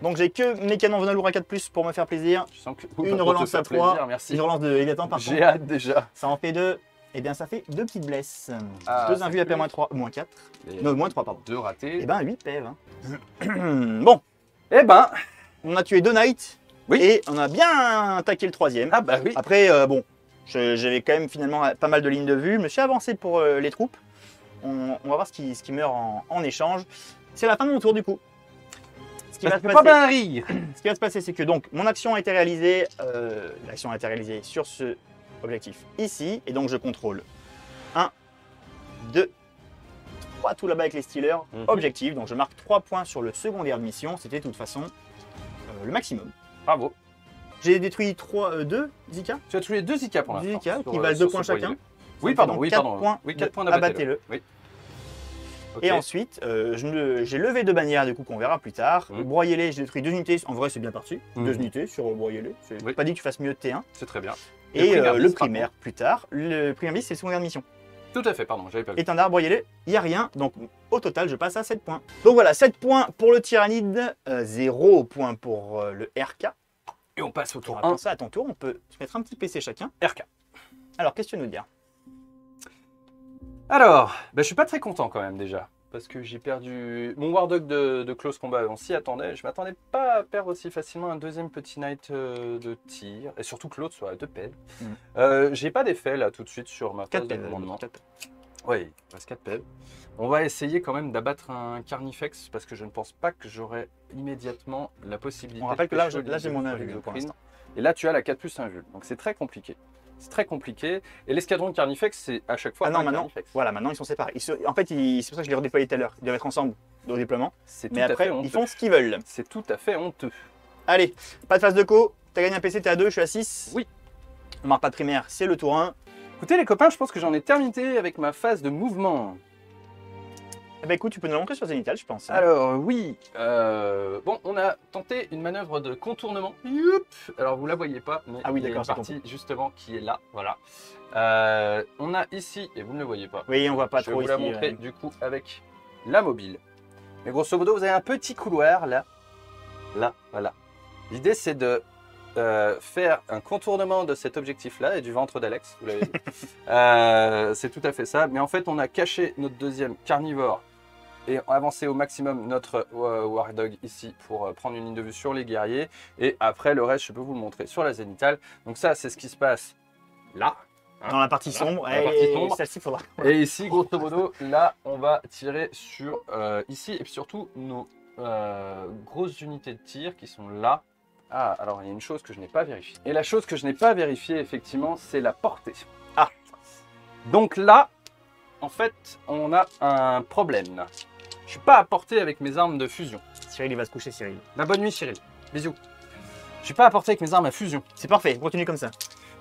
Donc j'ai que mes canons Venalour à 4 plus pour me faire plaisir.
Je sens que
Une
pour te
relance
faire
à 3,
plaisir, merci.
une relance de Léviathan par contre.
J'ai hâte déjà.
Ça en fait 2. Et bien ça fait 2 petites blesses.
Ah,
2
c'est
invus à
cool.
PA-3, moins 4.
Et
Non, moins 3, pardon.
2 ratés.
Et ben 8 PV. Bon,
Eh ben,
on a tué 2 knights.
Oui.
Et on a bien attaqué le 3e.
ah bah oui.
Après, bon, j'avais quand même finalement pas mal de lignes de vue. Je me suis avancé pour les troupes. On va voir ce qui meurt en échange. C'est la fin de mon tour du coup. Ce qui, va
Ça
se
fait pas
passer,
bien rire.
ce qui va se passer, c'est que donc mon action a été réalisée. L'action a été réalisée sur ce objectif ici. Et donc je contrôle 1, 2, 3 tout là-bas avec les Steelers.
Mhm.
Objectif. Donc je marque 3 points sur le secondaire de mission. C'était de toute façon le maximum.
Bravo.
J'ai détruit 2 Zika.
Tu as tué 2 Zika pour l'instant.
Zika,
sur,
qui valent
sur
2 points
ce broyé.
chacun.
Oui,
fait
pardon,
donc
oui,
4
pardon.
points
Oui, 4
de-
points d'abattre-le.
abattez-le.
Oui. Ok.
Et ensuite, j'ai levé 2 bannières du coup qu'on verra plus tard.
Mhm.
Broyez-les, j'ai détruit 2 unités. En vrai, c'est bien parti.
Mhm.
2 unités sur broyez-les. C'est
Oui.
pas dit que tu fasses mieux de T1.
C'est très bien.
Et
primaire
le
bis, par
primaire plus tard. Le primaire bis, c'est le secondaire de mission.
Tout à fait, pardon, j'avais pas vu.
Étendard, broyez-les, il n'y a rien. Donc au total, je passe à 7 points. Donc voilà, 7 points pour le tyrannide, 0 points pour le RK.
Et on passe au
On
tour
va
1.
penser à ton tour, on peut se mettre un petit PC chacun.
RK.
Alors, qu'est-ce que tu veux nous dire?
Alors, je suis pas très content quand même déjà. Parce que j'ai perdu mon War Dog de Close Combat, on s'y attendait. Je m'attendais pas à perdre aussi facilement un deuxième petit Knight de tir. Et surtout que l'autre soit à 2 pelles. J'ai pas d'effet là tout de suite sur ma phase
4
de
pelles.
commandement. Oui, il reste 4 pelles. On va essayer quand même d'abattre un Carnifex parce que je ne pense pas que j'aurai immédiatement la possibilité.
On rappelle
de
que là,
pécho
j'ai
les
mon
deux
invul, pour
exocrines.
l'instant.
Et là, tu as la 4+ invul. Donc c'est très compliqué. C'est très compliqué. Et l'escadron de Carnifex, c'est à chaque fois
Ah non,
un
maintenant,
Carnifex.
voilà, maintenant ils sont séparés. En fait, c'est pour ça que je les redéployais tout à l'heure. Ils doivent être ensemble au déploiement.
C'est tout
Mais
à
après,
fait
ils
honteux.
font ce qu'ils veulent.
C'est tout à fait honteux.
Allez, pas de phase de co. T'as gagné un PC, t'es à 2, je suis à 6.
Oui.
On marque pas de primaire, c'est le tour 1.
Écoutez les copains, je pense que j'en ai terminé avec ma phase de mouvement.
Eh ben écoute, tu peux nous la montrer sur Zenital, je pense.
Alors oui, bon, on a tenté une manœuvre de contournement. Youp. Alors vous la voyez pas, mais
Ah oui,
il y a
d'accord,
une
c'est
partie justement qui est là, voilà. On a ici, et vous ne le voyez pas,
Oui, on voit pas
je vais
trop
vous
ici.
la montrer du coup avec la mobile. Mais grosso modo, vous avez un petit couloir là, voilà. L'idée c'est de faire un contournement de cet objectif-là et du ventre d'Alex, vous l'avez vu. C'est tout à fait ça, mais en fait on a caché notre deuxième carnivore et avancé au maximum notre War Dog ici pour prendre une ligne de vue sur les guerriers. Et après le reste, je peux vous le montrer sur la zénitale. Donc ça, c'est ce qui se passe là.
Dans la partie
Voilà,
sombre.
dans la partie sombre.
Celle-ci, faudra.
Et ici, grosso modo, là, on va tirer sur ici et puis surtout nos grosses unités de tir qui sont là. Ah, alors il y a une chose que je n'ai pas vérifiée. Et la chose que je n'ai pas vérifiée, effectivement, c'est la portée.
Ah.
Donc là, en fait, on a un problème. Je suis pas à portée avec mes armes de fusion.
Cyril, il va se coucher, Cyril.
La bonne nuit, Cyril. Bisous. Je suis pas apporté avec mes armes à fusion.
C'est parfait, continue comme ça.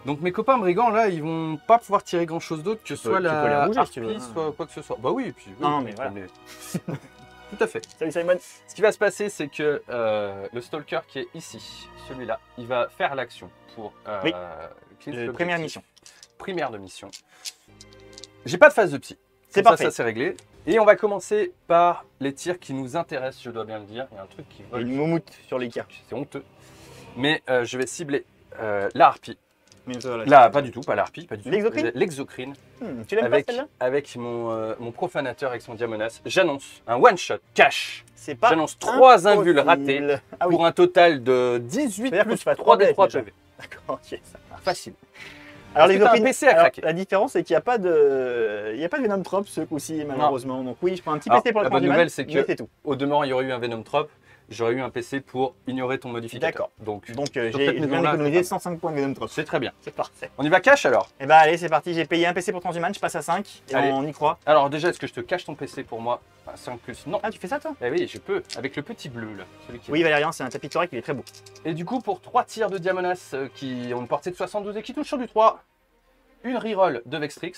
Donc mes copains brigands, là, ils vont pas pouvoir tirer grand chose d'autre que soit
tu peux les
la
rouger, si tu veux,
harpie,
hein.
soit quoi que ce soit. Bah oui, et puis... oui,
Non, mais voilà.
Tout à fait.
Salut Simon.
Ce qui va se passer, c'est que le Stalker qui est ici, celui-là, il va faire l'action pour
Oui.
cleanse
Première
l'objectif.
mission.
Première de mission. J'ai pas de phase de psy.
C'est
Comme
parfait.
Ça c'est réglé. Et on va commencer par les tirs qui nous intéressent, je dois bien le dire. Il y a un truc qui
Il y a
vole.
une moumoute sur les cartes.
C'est honteux. Mais je vais cibler la harpie.
Mais voilà.
Là, pas du tout, pas la harpie, pas du tout.
L'exocrine
L'exocrine.
Tu l'aimes pas
Avec,
celle-là?
avec mon profanateur avec son diamonas. J'annonce un one-shot cash.
C'est pas.
J'annonce 3
impossible.
invules ratées
Ah oui.
pour un total de 18
C'est-à-dire que
plus
tu fais
3
3
d 3
déjà.
PV.
D'accord, ok, ça va.
Facile.
Alors
Est-ce que t'as un
exocrines-
PC à
alors,
craquer?
la différence c'est qu'il n'y a pas de, il y a pas de Venom Trop ce coup-ci malheureusement. Donc oui, je prends un petit
Alors,
PC pour le
la bonne
prendre du
nouvelle,
mal,
c'est que-
mais c'est tout.
Au demeurant, il y aurait eu un Venom Trop. J'aurais eu un PC pour ignorer ton modificateur.
D'accord.
Donc,
Donc
Sur
je
cette
viens
maison-là,
d'économiser
c'est pas
105 points de Venom Trop.
c'est très bien.
C'est parfait.
On y va cash alors?
Et bah allez, c'est parti. J'ai payé un PC pour Transhuman, je passe à 5 et
Allez.
on y croit.
Alors déjà, est-ce que je te cache ton PC pour moi? 5 plus. Non.
Ah, tu fais ça toi?
Eh oui, je peux. Avec le petit bleu là. Celui qui est
Oui, Valérian, c'est un tapis correct, il est très beau.
Et du coup, pour 3 tirs de Diamonas qui ont une portée de 72 et qui touchent sur du 3, une reroll de Vextrix.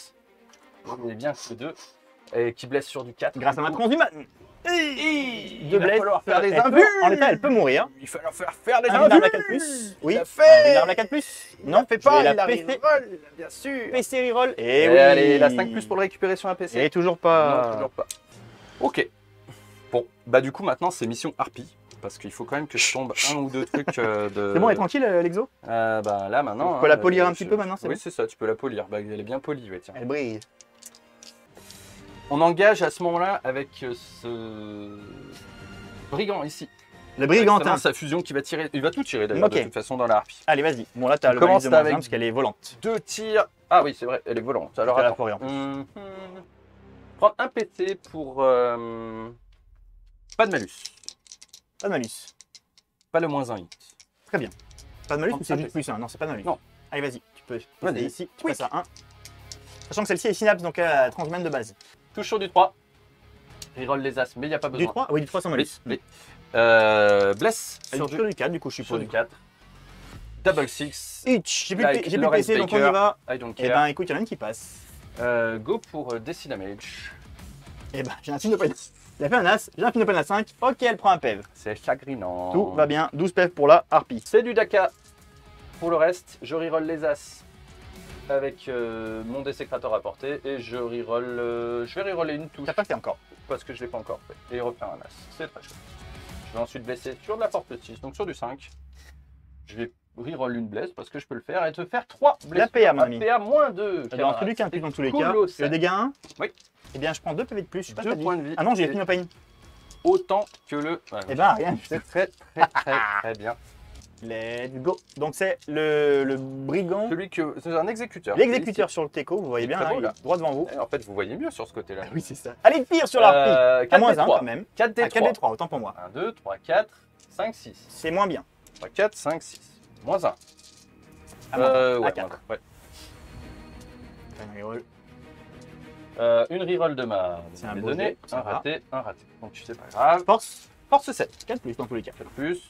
On est bien que 2. Et qui blesse sur du 4.
Grâce à ma Transhuman.
Il
De
va
blesse.
falloir faire des
Elle peut-
invus.
En l'état, elle peut mourir.
Il va falloir faire des
Un arme
invus.
à 4 plus. Oui.
Il a
Un
fait.
arme à 4 plus. Non,
fait
je
pas,
vais la
il a
PC.
reroll, bien sûr.
PC reroll.
Et
Et oui.
allez, la 5 plus pour le récupérer sur un PC.
Et toujours pas.
Non, toujours pas. Ok. Bon, bah du coup, maintenant, c'est mission Harpie. Parce qu'il faut quand même que je tombe un ou deux trucs de...
C'est bon, elle est tranquille, l'exo?
Bah là, maintenant...
Tu peux la polir un petit peu maintenant, c'est
Oui,
bon
c'est ça, tu peux la polir. Bah, elle est bien polie, ouais, tiens.
Elle brille.
On engage à ce moment-là avec ce brigand ici.
Le brigantin.
Avec sa fusion qui va tirer. Il va tout tirer d'ailleurs
Ok.
de toute façon dans la harpie.
Allez, vas-y. Bon, là, t'as
On
le
commence
bonus de moins
avec-
1 parce qu'elle est volante.
2 tirs. Ah oui, c'est vrai, elle est volante. Alors
T'as la
attends.
forêt en plus.
Prendre un PT pour pas de malus,
Pas de malus.
pas le moins 1 hit.
Très bien. Pas de malus
Oh,
ou c'est
pas
juste plus 1? Non, c'est pas de malus.
Non.
Allez, vas-y. Tu peux.
Vas-y.
Vas-y. Ici, tu
Oui.
passes à 1. Sachant que celle-ci est synapse, donc la Transhuman de base.
Touche sur du 3. Reroll les as, mais il n'y a pas
Du
besoin.
3? Oui, du 3 sans malus.
Oui, oui. Bless sur
Sur du 4, du coup, je
sur
suppose.
du 4. Double 6.
Hitch. J'ai plus
Like
de j'ai plus de
Lawrence
PC, donc on y
Baker.
va.
I don't
Eh
care.
ben, écoute, il y en a une qui passe.
Go pour DC Damage.
Eh ben, j'ai un Finopen. Il a fait un As, j'ai un Finopen à 5. Ok, elle prend un PEV.
C'est chagrinant.
Tout va bien. 12 PEV pour la Harpie.
C'est du Daka. Pour le reste, je reroll les as avec mon désécrateur à portée et je reroll. Je vais reroller une touche
T'as pas fait encore.
parce que je l'ai pas encore fait et refaire un as. C'est très chouette. Je vais ensuite blesser sur de la porte 6, donc sur du 5. Je vais reroll une blesse parce que je peux le faire et te faire 3 blesses.
PA, mon ami.
PA moins 2.
J'avais un truc un plus dans tous les cas.
Colossal.
Le dégât 1.
Oui.
Eh bien, je prends 2 PV de plus. Je sais pas
2
si t'as dit.
points de vie.
Ah non, j'ai
C'est
Finopen.
autant que le. Ouais,
Eh ben, rien.
c'est très très très très bien.
Let's go. Donc, c'est le brigand.
Celui que c'est un exécuteur.
L'exécuteur sur le teco, vous voyez bien,
Très
là,
beau,
il est
là.
droit devant vous.
Et en fait, vous voyez mieux sur ce côté-là.
Oui, c'est ça. Allez, tire sur la Harpie. À moins 1 quand même.
4 d
À 4 des 3, autant pour moi.
1, 2, 3, 4, 5, 6.
C'est moins bien.
3, 4, 5, 6. Moins 1.
À moins un.
Ouais,
À 4.
ouais.
Fine reroll.
Une reroll de ma.
C'est un
mes
beau
données.
jet, ça
Un
va.
raté, un raté. Donc c'est pas grave.
Force.
Force 7.
4 plus dans tous les cas.
4 plus.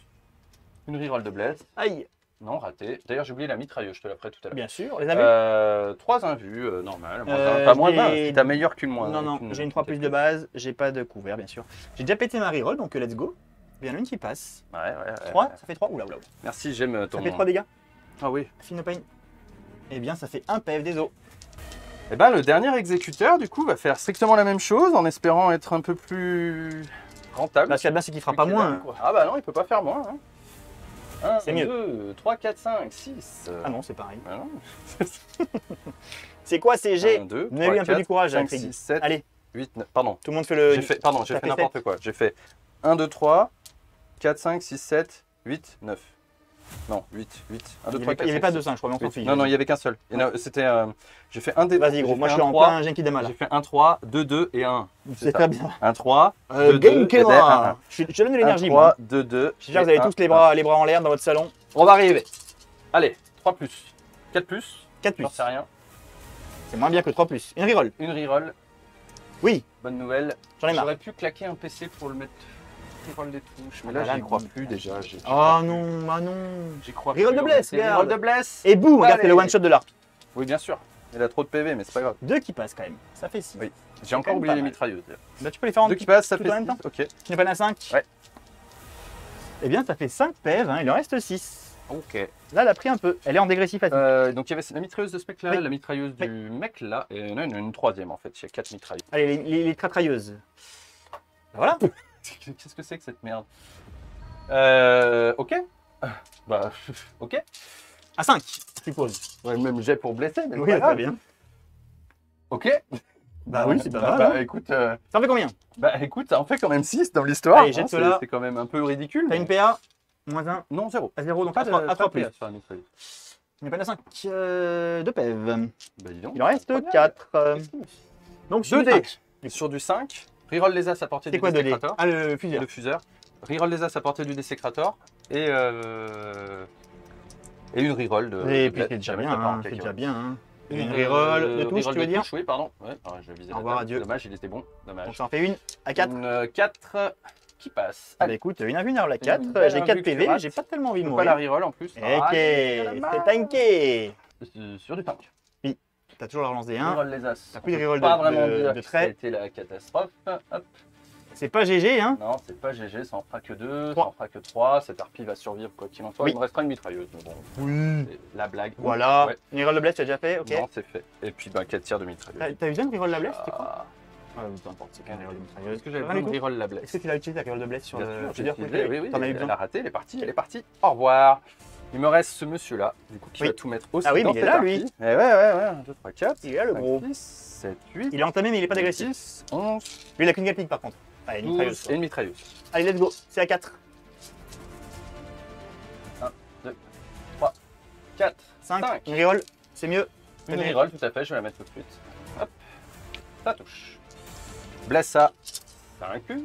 Une reroll de bless.
Aïe.
Non, raté. D'ailleurs, j'ai oublié la mitrailleuse, je te la ferai tout à l'heure.
Bien sûr, les avez
3 invus, normal.
Euh,
Pas moins de
j'ai-
20, t'as meilleur qu'une moins.
Non, non, j'ai une 3 plus de base, j'ai pas de couvert, bien sûr. J'ai déjà pété ma reroll, donc let's go. Bien, une qui passe.
Ouais, ouais.
3, ça fait 3. Oula, oula.
Merci, j'aime ton.
Ça fait 3 dégâts.
Ah oui.
Finopain. Eh bien, ça fait 1 PF des os.
Et ben le dernier exécuteur, du coup, va faire strictement la même chose en espérant être un peu plus rentable.
Là, ce qu'il y a de bien, c'est qu'il fera pas moins. Hein.
Ah bah non, il peut pas faire moins. Hein. 1,
C'est mieux.
2, 3, 4, 5, 6.
Ah non, c'est pareil.
Ah non.
C'est quoi ces G
1, 2,
Donnez-lui un peu du courage,
5,
Craig.
6, 7,
Allez,
8, 9. Pardon.
tout le monde fait le.
J'ai fait, pardon, j'ai
t'as
fait
fait
n'importe quoi. J'ai fait 1, 2, 3, 4, 5, 6, 7, 8, 9. Non, 8, 8. 1, 2,
Il
3,
n'y
4,
avait pas de 5, je crois, mais on s'en fiche.
Non, non, il n'y avait qu'un seul. Il y en a- C'était. J'ai fait un des.
Vas-y, gros,
j'ai
moi
fait
je suis
un
en
3,
plein Genki Dama là.
J'ai fait 1, 3, 2, 2 et 1.
C'est très bien.
1, 3, 2, 2,
Game
et
Killer.
ben, 1,
Je donne de
1,
l'énergie,
3,
moi.
2, 2.
J'espère que vous avez tous les bras en l'air dans votre salon.
On va arriver. Allez, 3 plus. 4 plus.
4 plus.
J'en sais rien.
C'est moins bien que 3 plus. Une reroll.
Une reroll.
Oui,
Bonne nouvelle.
j'en ai marre.
J'aurais pu claquer un PC pour le mettre. reroll des touches. Mais
Ah
là,
bah là,
j'y crois
non.
plus déjà.
Oh non, ah non.
J'y crois
Reroll
plus.
de bless,
C'est reroll
regarde.
de bless.
Et boum, regarde, c'est le
Allez.
one shot de l'harpie.
Oui, bien sûr. Il a trop de PV, mais c'est pas grave.
2 qui passent quand même. Ça fait 6.
Oui. J'ai
quand
encore
même
oublié
pas
les
mal.
mitrailleuses.
Bah, tu peux les faire en
2 qui passent, ça
tout
fait
en même
6.
temps.
Ok.
Tu n'es pas à 5.
Ouais.
Eh bien, ça fait 5 PV, hein. Il en reste 6.
Ok.
Là, elle a pris un peu. Elle est en dégressif facile.
Donc il y avait la mitrailleuse de ce mec là,
Oui.
la mitrailleuse
Oui.
du mec là, et il y en a une troisième en fait. Il y a 4 mitrailleuses.
Allez, les tratrailleuses. Voilà.
Qu'est-ce que c'est que cette merde? Ok. Bah, ok.
À 5, je suppose.
Ouais, même jet pour blesser, mais
Oui,
c'est pas
très
grave.
bien.
Ok.
Bah oui, c'est pas
bah,
mal.
bah,
hein.
écoute,
Ça en fait combien?
ça en fait quand même 6 dans l'histoire.
Allez,
hein,
jette-la.
c'est quand même un peu ridicule.
T'as
mais-
une PA, moins 1,
Non, 0.
à 0, donc
Pas
à 3 plus.
sur la mitrailleuse.
Il n'y a pas de 5. 2 PV.
Bah dis donc.
Il en reste
Incroyable.
4. Donc,
2D.
cinq.
Sur du 5. Reroll les as à portée
C'est
du
quoi 2D?
Desecrator.
Ah, le fusil.
Le fuseur. Reroll les as à portée du Desecrator. Et une reroll de.
Et
de
puis
bless.
c'est déjà
Jamais
bien,
ça part en
hein, c'est
cacahuète.
déjà bien. Hein. Une
reroll
reroll de touche, tu veux dire?
Oui, pardon. Ouais, je visais
Au
la
revoir,
table.
adieu.
Dommage, il était bon.
Donc
Dommage.
ça en fait une à 4.
Une 4 qui passe.
Bah
Allez,
écoute, une invulnérable à 4.
Une belle
J'ai 4
invulne que tu
PV,
rates.
j'ai pas tellement envie de
pas la
mourir.
reroll en plus.
Ok,
Ah,
c'est tanké.
Sur du tank.
T'as toujours la relance des 1.
Reroll les as.
T'as plus de
On peut
reroll
pas
de-
vraiment
de-
dire
de
que
trait.
ça a été la catastrophe. Hop.
C'est pas GG, hein.
Non, c'est pas GG, ça en fera que 2, ça
Trois.
en fera que 3. Cette harpie va survivre quoi qu'il en soit.
Oui.
Il me restera une mitrailleuse. Mais bon,
Oui.
c'est la blague.
Voilà.
Ouais.
Une reroll de bless, tu as déjà fait, ok.
Non, c'est fait. Et puis 4 tirs de mitrailleuse.
T'as eu bien une reroll de la bless, c'était quoi?
Ah.
Peu importe, c'est qu'un reroll de mitrailleuse.
Est-ce que j'avais
Rien
besoin
du
de
tout.
reroll la blesse?
Est-ce que tu l'as utilisé ta reroll de bless sur
Bien
le
sûr,
je veux
j'ai
dire,
utilisé, oui, oui.
T'en as eu
Elle
besoin.
a raté, elle est partie. Au revoir. Il me reste ce monsieur-là, du coup, qui
Oui.
va tout mettre aussi
Ah oui,
dans
mais il est
cette
là, lui.
harpie. Eh ouais, 1, 2, 3, 4.
Il est là, le gros.
6, 7, 8.
Il est entamé, mais il est pas dégressif.
10, 11,
Lui, il a qu'une gatling par contre. Allez, une
12
mitrailleuse.
et une mitrailleuse.
Allez, let's go. C'est à 4.
4,
5.
Cinq.
Une reroll, c'est mieux.
une reroll, tout à fait, je vais la mettre tout de suite. Hop, ça touche. Blesse ça. Ça incluse.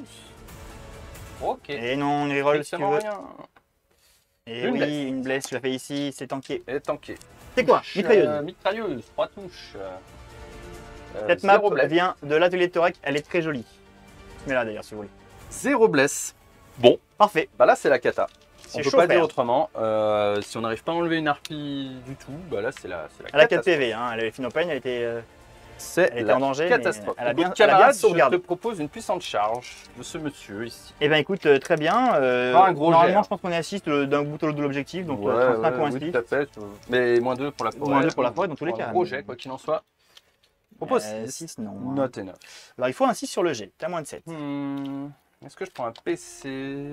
Ok.
Et non, une reroll si tu
Strictement
veux.
rien.
Et
Une
oui,
blesse.
une blesse, tu l'as fait ici, c'est tanké.
Et tanké.
C'est quoi? Mitrailleuse.
Mitrailleuse, 3 touches.
Cette map
zéro blesse.
vient de l'atelier de Torek, elle est très jolie. Mais là d'ailleurs, si vous voulez.
0 blesse.
Parfait.
Bah là, c'est la cata. On
C'est
peut
chaud,
pas dire
frère.
autrement. Si on n'arrive pas à enlever une harpie du tout, bah là, c'est la
Elle a 4
catastrophe.
PV, hein. Elle avait fait no pain, elle était
C'est
elle était
la
en danger, mais
catastrophe.
elle a
Écoute,
bien- elle a bien
camarade, je
sauvegardé.
te propose une puissante charge de ce monsieur ici.
Eh ben écoute, très bien.
Pas un gros
Normalement,
jet,
je pense qu'on est assiste d'un bout à l'autre de l'objectif, donc
Ouais,
35 ou un
oui,
split.
tout à fait. Mais moins 2 pour la forêt.
Moins 2 pour la forêt, dans tous les
Un
cas.
gros jet, quoi qu'il en soit. Propose 6.
6, non.
Not enough.
Alors il faut un 6 sur le G, t'as moins de 7.
Est-ce que je prends un PC?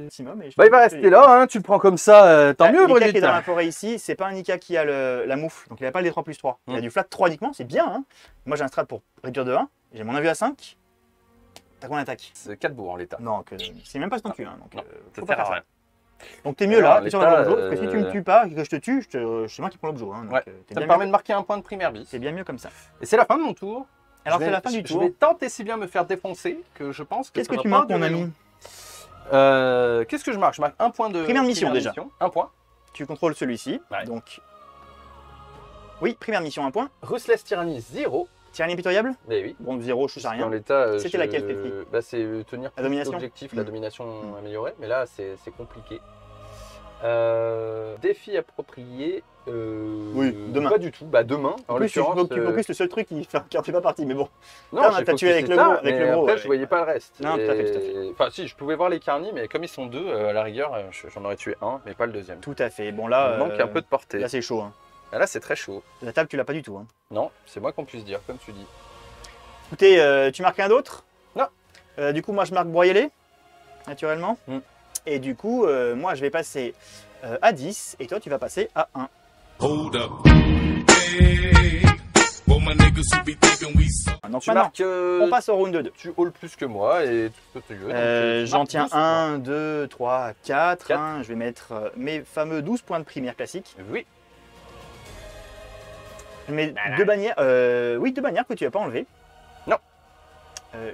Maximum. Et je
Bah, il va
pense que
rester là, hein. Tu le prends comme ça, tant mieux,
Nika qui est
Brigitte.
dans la forêt ici, c'est pas un Nika qui a la moufle, donc il a pas le D3+3. Il a du flat 3 uniquement, c'est bien. Hein. Moi j'ai un strat pour réduire de 1, j'ai mon invue à 5. T'as combien d'attaque?
C'est 4 bourgs en l'état.
Non, c'est même pas ce qu'on tue. Hein, donc
Non,
faut
Ça
pas
sert à
faire
rien.
ça. Donc t'es mieux
Alors,
là,
en
t'es sur
l'état,
l'objet, parce que si tu me tues pas et que je te tue, c'est moi qui prends l'objet. Hein, donc,
Ouais,
t'es
Ça
bien
me permet
mieux-
de marquer un point de primaire bis.
c'est bien mieux comme ça.
Et c'est la fin de mon tour.
Alors
Je
c'est
vais-
la fin du
Je
tour.
vais tenter si bien me faire défoncer que je pense que
Qu'est-ce
ça
que
va
tu
pas
marques, mon
durer
ami?
long. Qu'est-ce que je marque? Je marque un point de
Première mission, déjà.
Un point.
Tu contrôles celui-ci,
Ouais.
donc... Oui, première mission, 1 point.
Ruthless Tyranny 0.
Tyrannie impitoyable.
Mais oui.
Bon, 0, je touche à
Dans
rien.
l'état,
C'était laquelle, celle-ci?
Bah, c'est tenir
La domination.
l'objectif, la
Mm.
domination améliorée. Mais là, c'est compliqué. Défi approprié.
Oui, demain.
Pas du tout. Bah, demain.
En plus, tu focuses le seul truc qui ne fait pas partie, mais bon.
Non,
Là,
j'ai
t'as tué
focusé
avec le
ça,
gros, avec
mais
le gros,
après,
ouais.
je voyais pas le reste.
Non, tout à fait, tout à
Et- Enfin, si, je pouvais voir les carnis, mais comme ils sont deux, à la rigueur, j'en aurais tué un, mais pas le deuxième.
Tout à fait. Bon,
Il
là,
manque un peu de portée.
là c'est chaud. Hein.
Ah, là, c'est très chaud.
La table, tu l'as pas du tout. Hein.
Non, c'est moi qu'on puisse dire, comme tu dis.
Écoutez, tu marques un d'autre?
Non.
Du coup, moi, je marque broyez-les, naturellement.
Mm.
Et du coup, moi, je vais passer à 10, et toi, tu vas passer à 1.
Hold up. Hey, for my niggas who be thinking we so.
Donc
Tu
maintenant,
marques.
on passe au round 2.
Tu hauls plus que moi et tout ce que tu veux. donc, tu
J'en
marques
tiens
12 points.
1, 2, 3, 4.
Quatre.
Je vais mettre mes fameux 12 points de primaire classique.
Oui.
Je mets deux bannières, oui, deux bannières que tu n'as pas enlevées.
Non.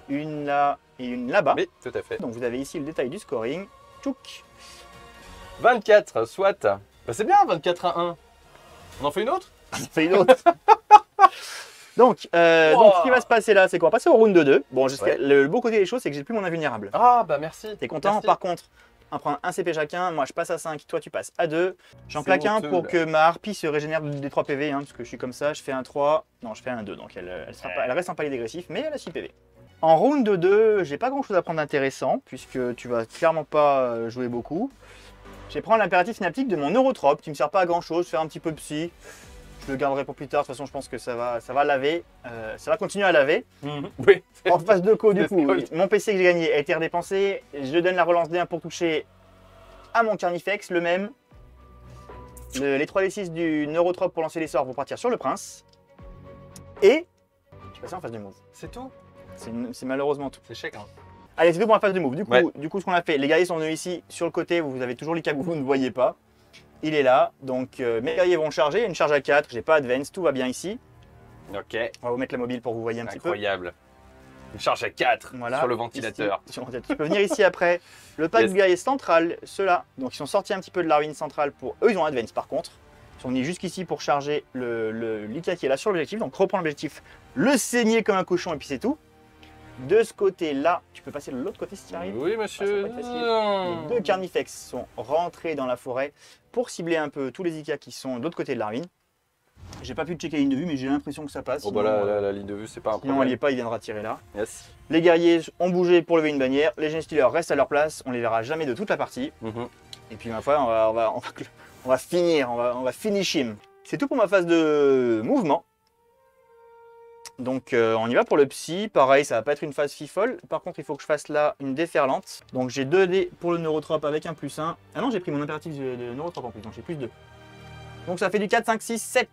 Une là et une là-bas.
Oui, tout à fait.
Donc vous avez ici le détail du scoring. Tchouk.
24, soit. Bah, c'est bien, 24 à 1. On en fait une autre?
Ça fait une autre. Donc,
Wow.
donc, ce qui va se passer là, c'est qu'on va passer au round 2. Bon,
Ouais.
le beau côté des choses, c'est que j'ai plus mon invulnérable.
Ah, bah merci.
T'es content?
Merci.
Par contre, on prend un CP chacun. Moi, je passe à 5, toi, tu passes à 2. J'en
C'est
plaque un
honteux,
pour
là.
que ma harpie se régénère des 3 PV, hein, parce que je suis comme ça. Je fais un 3. Non, je fais un 2, donc elle reste en palier dégressif, mais elle a 6 PV. En round 2, j'ai pas grand chose à prendre d'intéressant, puisque tu vas clairement pas jouer beaucoup. Je vais prendre l'impératif synaptique de mon neurotrope, qui me sert pas à grand chose, faire un petit peu de psy. Je le garderai pour plus tard, de toute façon je pense que ça va laver, ça va continuer à laver.
Oui.
En phase de co, du
C'est
coup,
cool.
mon PC que j'ai gagné a été redépensé. Je donne la relance D1 pour toucher à mon Carnifex, le même. Les 3 et 6 du neurotrope pour lancer les sorts vont partir sur le prince. Et je suis passé en phase de move.
C'est tout.
C'est malheureusement tout.
C'est chèque. Hein.
Allez, c'est tout pour la phase de move. Du coup,
Ouais.
ce qu'on a fait, les guerriers sont venus ici sur le côté, vous avez toujours l'ICA que vous ne voyez pas. Il est là, donc mes guerriers vont charger, une charge à 4, j'ai pas advance, tout va bien ici.
Ok.
On va vous mettre la mobile pour que vous voyez un petit peu.
Incroyable. Une charge à 4
Voilà,
sur le ventilateur.
ici, sur le ventilateur. Tu peux venir ici après. Le pack
Yes.
du guerrier central, ceux-là, donc ils sont sortis un petit peu de la ruine centrale pour. Eux, ils ont advance par contre. Ils sont venus jusqu'ici pour charger l'ICA qui est là sur l'objectif. Donc reprendre l'objectif, le saigner comme un cochon et puis c'est tout. De ce côté-là, tu peux passer de l'autre côté si tu arrives.
Oui,
Ah,
monsieur.
ça va pas être facile. Les deux Carnifex sont rentrés dans la forêt pour cibler un peu tous les ICA qui sont de l'autre côté de la ruine. J'ai pas pu checker la ligne de vue, mais j'ai l'impression que ça passe.
Oh bah là, la ligne de vue, c'est pas un
sinon, elle y est
problème.
pas, il viendra tirer là.
Yes.
Les guerriers ont bougé pour lever une bannière. Les Genestealers restent à leur place. On les verra jamais de toute la partie.
Mhm.
Et puis ma foi, on va finir, on va finish him. C'est tout pour ma phase de mouvement. Donc on y va pour le psy. Pareil, ça va pas être une phase fifole. Par contre, il faut que je fasse là une déferlante. Donc j'ai 2 dés pour le neurotrope avec un +1. Ah non, j'ai pris mon impératif de neurotrope en plus, donc j'ai plus 2. Donc ça fait du 4, 5, 6, 7.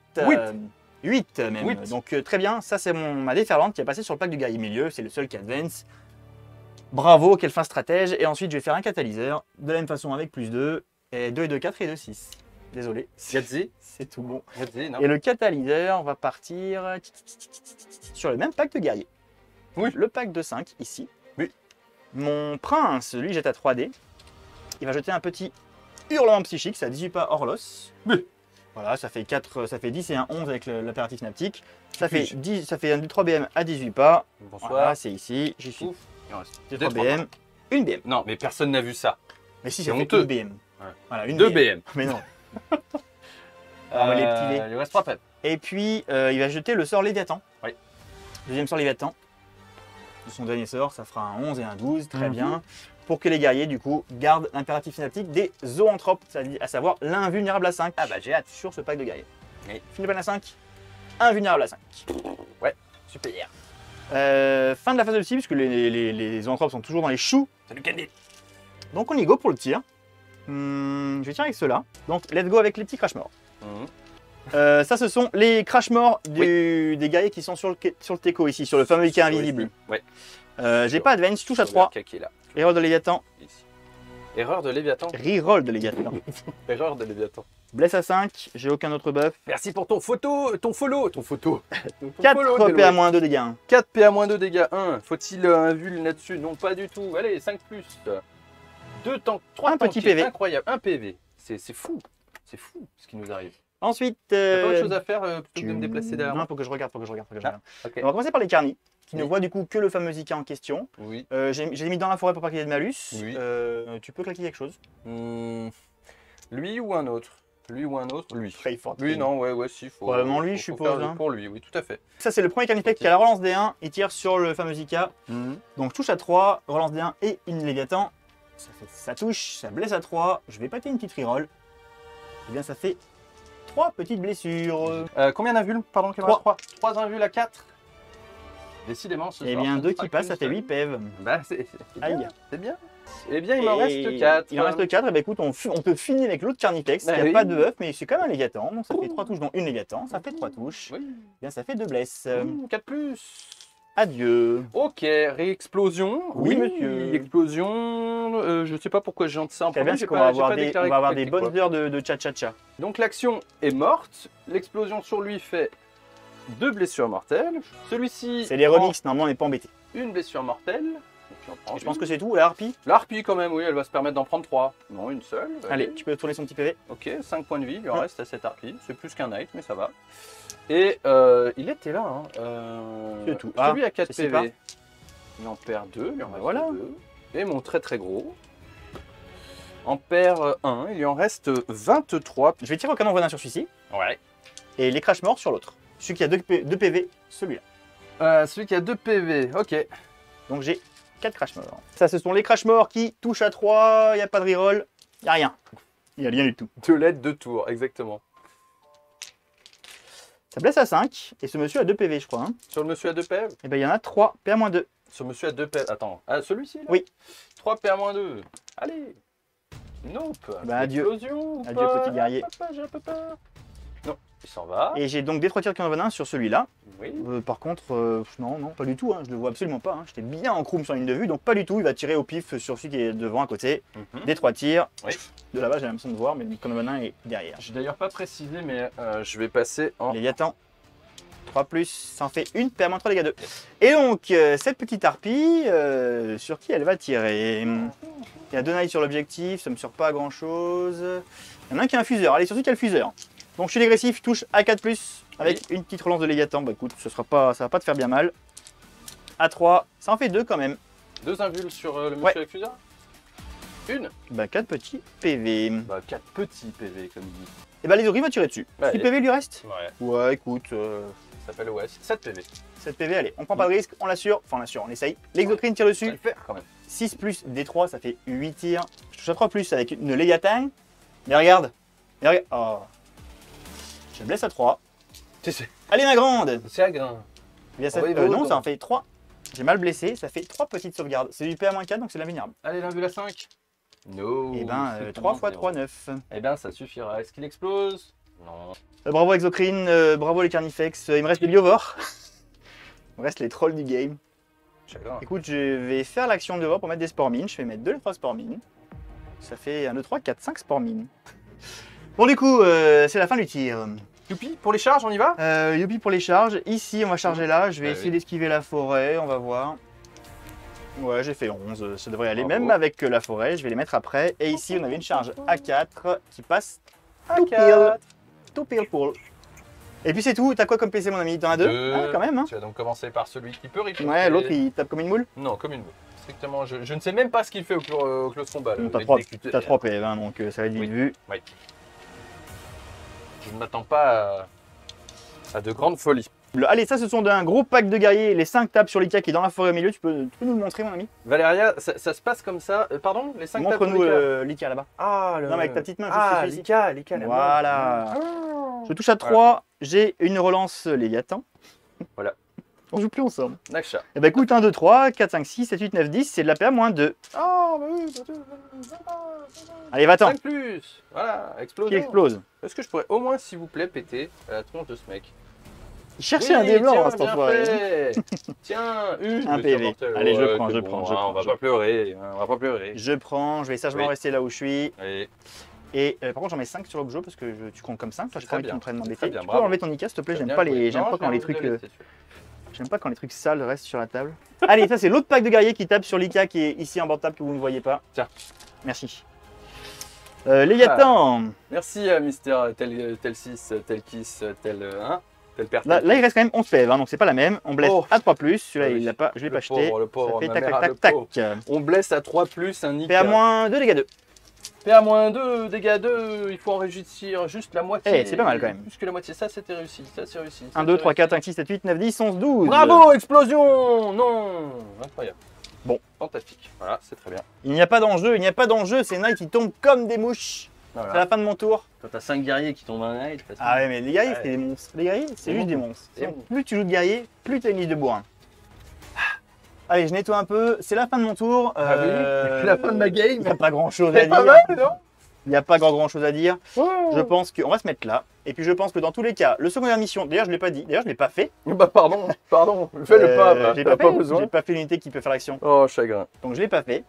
8 même.
8.
Donc très bien, ça c'est ma déferlante qui est passée sur le pack du guerrier milieu. C'est le seul qui advance. Bravo, quelle fin stratège. Et ensuite, je vais faire un catalyseur. De la même façon avec +2. Et 2 et 2, 4 et 2, 6. Désolé.
Gadzi.
C'est tout bon.
Gadzi, non.
Et le catalyseur va partir sur le même pack de guerrier.
Oui.
Le pack de 5 ici.
Oui.
Mon prince, lui, jette à 3D. Il va jeter un petit hurlement psychique, ça 18 pas Orlos.
Oui.
Voilà, ça fait 4, ça fait 10 et un 11 avec l'impératif synaptique. Ça fait
Puis-je
10, ça fait un 3 BM à 18 pas.
Bonsoir.
Voilà, c'est ici. J'y suis.
Ouf. Il en reste
2
deux,
3
trois.
BM, une BM.
Non, mais personne n'a vu ça.
Mais si,
C'est
ça fait
honteux.
une BM.
Ouais.
Voilà, une
2 BM.
Mais non. On va les piler.
Il reste 3 pets.
Et puis, il va jeter le sort Léviathan.
Oui.
Deuxième sort Léviathan. De son dernier sort, ça fera un 11 et un 12, très
Mhm.
bien. Pour que les guerriers, du coup, gardent l'impératif synaptique des zoanthropes, à savoir l'invulnérable à 5.
Ah bah j'ai hâte.
Sur ce pack de guerriers.
Oui.
Philippe à 5, invulnérable à 5.
Super.
Fin de la phase de psy, puisque les zoanthropes sont toujours dans les choux.
Salut Candide.
Donc on y go pour le tir. Je vais tirer avec ceux-là. Donc let's go avec les petits crash morts. Ça, ce sont les crash morts des guerriers qui sont sur le teco ici, sur le fameux IK invisible.
Ouais.
J'ai pas advance, je touche à 3.
Qui est là.
Reroll de Léviathan.
Ici. Erreur de Léviathan.
Reroll de Léviathan.
Erreur de Léviathan.
Blesse à 5, j'ai aucun autre buff.
Merci pour ton follow.
4 PA-2 dégâts.
4 PA-2 dégâts 1. Faut-il un vul là-dessus? Non, pas du tout. Allez, 5 plus. 2 tanks, 3
Un petit
tankiers.
PV.
Incroyable. 1 PV. C'est fou. C'est fou ce qui nous arrive.
Ensuite,
T'as pas autre chose à faire plutôt que de me déplacer derrière
non,
moi?
faut que je regarde.
Ah, ok.
On va commencer par les carnis, qui ne
Oui.
voient du coup que le fameux IK en question.
Oui.
J'ai mis dans la forêt pour pas qu'il y ait de malus.
Oui.
Tu peux claquer quelque chose.
Lui ou un autre? Lui ou un autre? Lui.
Très fort.
Lui, non, ouais, si. Faut,
Probablement lui,
faut
je suppose,
faire
hein.
pour lui, oui, tout à fait.
Ça, c'est le premier carnifex qui a la relance D1. Il tire sur le fameux IK. Donc touche à 3, relance D1 et une Léviathan. Ça touche, ça blesse à 3. Je vais pâter une petite reroll. Et bien ça fait 3 petites blessures.
Combien d'invuls? Pardon, 3. 3 invuls à 4. Décidément, ce
Et
soir,
bien
ce
2
sera
qui passent, ça fait
qu'une
8 PEV.
seule. Bah, c'est
Aïe.
bien. C'est bien. Eh bien, il m'en reste 4.
Il en reste 4. Et bien écoute, on peut finir avec l'autre carnifex.
Bah
Il n'y a
oui.
pas de buff, mais c'est quand même un Léviathan. Donc ça fait 3 touches, dont une Léviathan. Ça fait 3 touches.
Oui.
Et bien ça fait 2 blesses.
4 plus.
Adieu.
Ok, réexplosion.
Oui, monsieur.
Explosion. Je sais pas pourquoi je chante ça en
Très
premier.
bien,
j'ai
c'est qu'on
pas-
va
j'ai
avoir
pas
des,
déclaré
on va avoir
que
des
c'était
bonnes
quoi.
heures de cha-cha-cha.
Donc l'action est morte. L'explosion sur lui fait 2 blessures mortelles. Celui-ci
C'est les
prend
remix, normalement on n'est pas embêté.
une blessure mortelle. Donc, j'en prends
Je pense
une.
que c'est tout, la harpie.
La harpie, quand même, oui, elle va se permettre d'en prendre 3. Non, une seule.
Allez, tu peux tourner son petit PV.
Ok, 5 points de vie, il lui en
Hum.
reste à cette harpie. C'est plus qu'un knight, mais ça va. Et il était là. Hein.
C'est tout.
Celui
Ah,
à 4
c'est sympa.
PV. Il en perd 2, il en reste
voilà.
2. Et mon très très gros en perd 1, il lui en reste 23.
Je vais tirer au canon venin sur celui-ci
Ouais.
et les crash morts sur l'autre. Celui qui a 2 PV, celui-là.
Celui qui a 2 PV, ok.
Donc j'ai 4 crash morts. Ça, ce sont les crash morts qui touchent à 3, il n'y a pas de reroll, il n'y a rien. Il n'y a rien du tout.
2 LED, 2 tours, exactement.
Ça blesse à 5 et ce monsieur a 2 PV, je crois. Hein.
Sur le monsieur à 2 PV.
Et ben il y en a 3, PA-2.
Sur monsieur à 2 PV. Attends, ah, celui-ci là
Oui.
3 PA-2. Allez. Nope.
Bah, adieu.
Explosion ou
Adieu,
pas
petit guerrier.
Papa, j'ai un peu peur. Non, il s'en va.
Et j'ai donc des 3 tirs de canon venin sur celui-là.
Oui.
Par contre, non, pas du tout. Hein. Je le vois absolument pas. Hein. J'étais bien en croume sur la ligne de vue, donc pas du tout. Il va tirer au pif sur celui qui est devant à côté.
Mhm.
Des 3 tirs.
Oui.
De là-bas, j'ai l'impression de voir, mais le canon venin est derrière.
J'ai d'ailleurs pas précisé, mais je vais passer en.
Léviathan. 3 plus, ça en fait une, PA-3 dégâts 2. Et donc, cette petite harpie, sur qui elle va tirer? Il y a 2 knights sur l'objectif, ça me sert pas à grand chose. Il y en a un qui a un fuseur, allez, sur celui qui a le fuseur. Donc je suis agressif, je touche à 4 plus, avec une petite relance de Léviathan. Bah écoute, ça va pas te faire bien mal. À 3, ça en fait 2 quand même.
2 invuls sur le monsieur
Ouais.
avec fuseur. Une.
Bah 4 petits PV.
Bah 4 petits PV comme il dit.
Et bah les ogris va tirer dessus.
Allez.
6 PV lui reste?
Ouais.
Ouais, écoute,
Ça s'appelle OS. 7 PV.
7 PV, allez, on prend pas de risque, on l'assure. Enfin on l'assure, on essaye. L'exocrine tire
Ça va
dessus.
le faire quand même.
6 plus D3, ça fait 8 tirs. Je touche à 3 plus avec une Léviathan. Mais regarde. Mais regarde. Oh. Je blesse à 3. Allez ma grande.
C'est à grain.
Il y a ça-
Oui,
non,
donc.
ça en fait 3. J'ai mal blessé, ça fait 3 petites sauvegardes. C'est du PA-4, donc c'est l'invulnérable.
Allez, l'invul à 5. No.
Et ben,
strictement
3 x
0.
3, 9.
Eh ben, ça suffira. Est-ce qu'il explose? Non.
Bravo Exocrine, bravo les Carnifex. Il me reste les biovores. Il me reste les trolls du game.
Chagrin.
Écoute, je vais faire l'action de biovore pour mettre des spores mines. Je vais mettre 2 les 3 spores mines. Ça fait 1, 2, 3, 4, 5 spores mines. Bon, du coup, c'est la fin du tir.
Youpi, pour les charges, on y va?
Youpi pour les charges. Ici, on va charger là. Je vais
Ah
essayer
oui.
d'esquiver la forêt. On va voir. Ouais, j'ai fait 11. Ça devrait aller.
Bravo.
Même avec la forêt, je vais les mettre après. Et ici, on avait une charge A4 qui passe tout pile.
A4.
Tout pile pour. Et puis c'est tout. T'as quoi comme PC, mon ami? T'en as 2?
Deux.
Ah, quand même. Hein.
Tu vas donc commencer par celui qui peut riposter.
Ouais, l'autre, il tape comme une moule.
Non, comme une moule. Strictement, je ne sais même pas ce qu'il fait au close combat.
Bon,
le
T'as 3
exécuteur.
PV, hein, donc ça va être vite
Oui.
vu.
Oui. Je ne m'attends pas à de grandes folies.
Allez, ça, ce sont d'un gros pack de guerriers. Les 5 tapes sur l'Ika qui est dans la forêt au milieu. Tu peux nous le montrer, mon ami?
Valéria, ça se passe comme ça. Pardon, les 5
Montre-nous l'Ika là-bas.
Ah, le...
Non, mais avec ta petite main, juste
Ah,
celui-ci.
Lika, la
Voilà.
main.
Je touche à 3. J'ai une relance Léviathan.
Voilà.
On joue plus ensemble.
Naksha.
Eh ben écoute, 1, 2, 3, 4, 5, 6, 7, 8, 9, 10. C'est de la PA-2.
Ah, bah oui,
Allez, va-t'en.
5 plus. Voilà, explosion.
Qui explose.
Est-ce que je pourrais au moins, s'il vous plaît, péter la tronche de ce mec?
Il cherchait un déblanc,
tiens,
hein, cet
bien
enfoiré.
fait. Tiens, une.
Un
mais
PV.
c'est mortel.
Allez, je
Ouais,
prends,
c'est
je
bon,
prends,
hein,
je prends,
On va
je
pas pleurer. On va pas pleurer.
Je prends, je vais sagement
Oui.
rester là où je suis.
Allez.
Et par contre, j'en mets 5 sur l'objet parce que tu comptes comme 5. Toi, je
Très
crois qu'ils
bien.
sont en train de
Très
m'embêter.
bien,
Tu peux
bravo.
enlever ton Nika, s'il te plaît.
Très
J'aime
bien
pas,
joué.
j'aime
Non,
pas
je
quand
vais
les
vous
trucs.
le laisser, celui-là.
J'aime pas quand les trucs sales restent sur la table. Allez, ça c'est l'autre pack de guerriers qui tape sur l'Ika qui est ici en bord de table que vous ne voyez pas.
Tiens.
Merci. Léviathan.
Merci à Mister tel 6, tel Kiss, tel 1, tel père.
Là, il reste quand même 11 PV, hein, donc c'est pas la même. On blesse
Oh.
à 3 plus. Celui-là,
Ah oui.
il l'a pas, je l'ai
Le
pas acheté.
pauvre, le pauvre,
Ça fait
ma
tac,
mère,
tac,
le
tac,
pauvre.
tac.
On blesse à 3 plus un Nika.
PA-2, dégâts 2.
PA-2, dégâts 2, il faut en réussir juste la moitié.
Eh, c'est pas mal, quand même.
Plus que la moitié, ça c'était réussi, ça c'est réussi.
1, 2, 3, 4, 5, 6, 7, 8, 9, 10, 11, 12.
Bravo, explosion. Non, incroyable.
Bon.
Fantastique, voilà, c'est très bien.
Il n'y a pas d'enjeu, il n'y a pas d'enjeu. Ces knights qui tombent comme des mouches. C'est
Voilà.
la fin de mon tour.
Quand t'as 5 guerriers qui tombent un night, facile.
Ah ouais, mais les guerriers,
Ouais.
c'est des monstres. Les guerriers, c'est
Des
juste des
monstres.
monstres.
Des monstres.
Plus tu joues de guerrier, plus tu as une liste de bourrin. Allez, je nettoie un peu. C'est la fin de mon tour.
Ah oui, la fin de ma game.
Il n'y a pas grand chose à
C'est pas
dire.
mal, non?
Il n'y a pas grand chose à dire.
Oh.
Je pense qu'on va se mettre là. Et puis je pense que dans tous les cas, le secondaire mission, d'ailleurs je ne l'ai pas dit, d'ailleurs je ne l'ai pas fait.
Bah pardon, fais le pas, bah,
j'ai
t'as
pas,
pas
fait,
besoin.
j'ai pas fait l'unité qui peut faire l'action.
Oh, chagrin,
Donc je ne l'ai pas fait.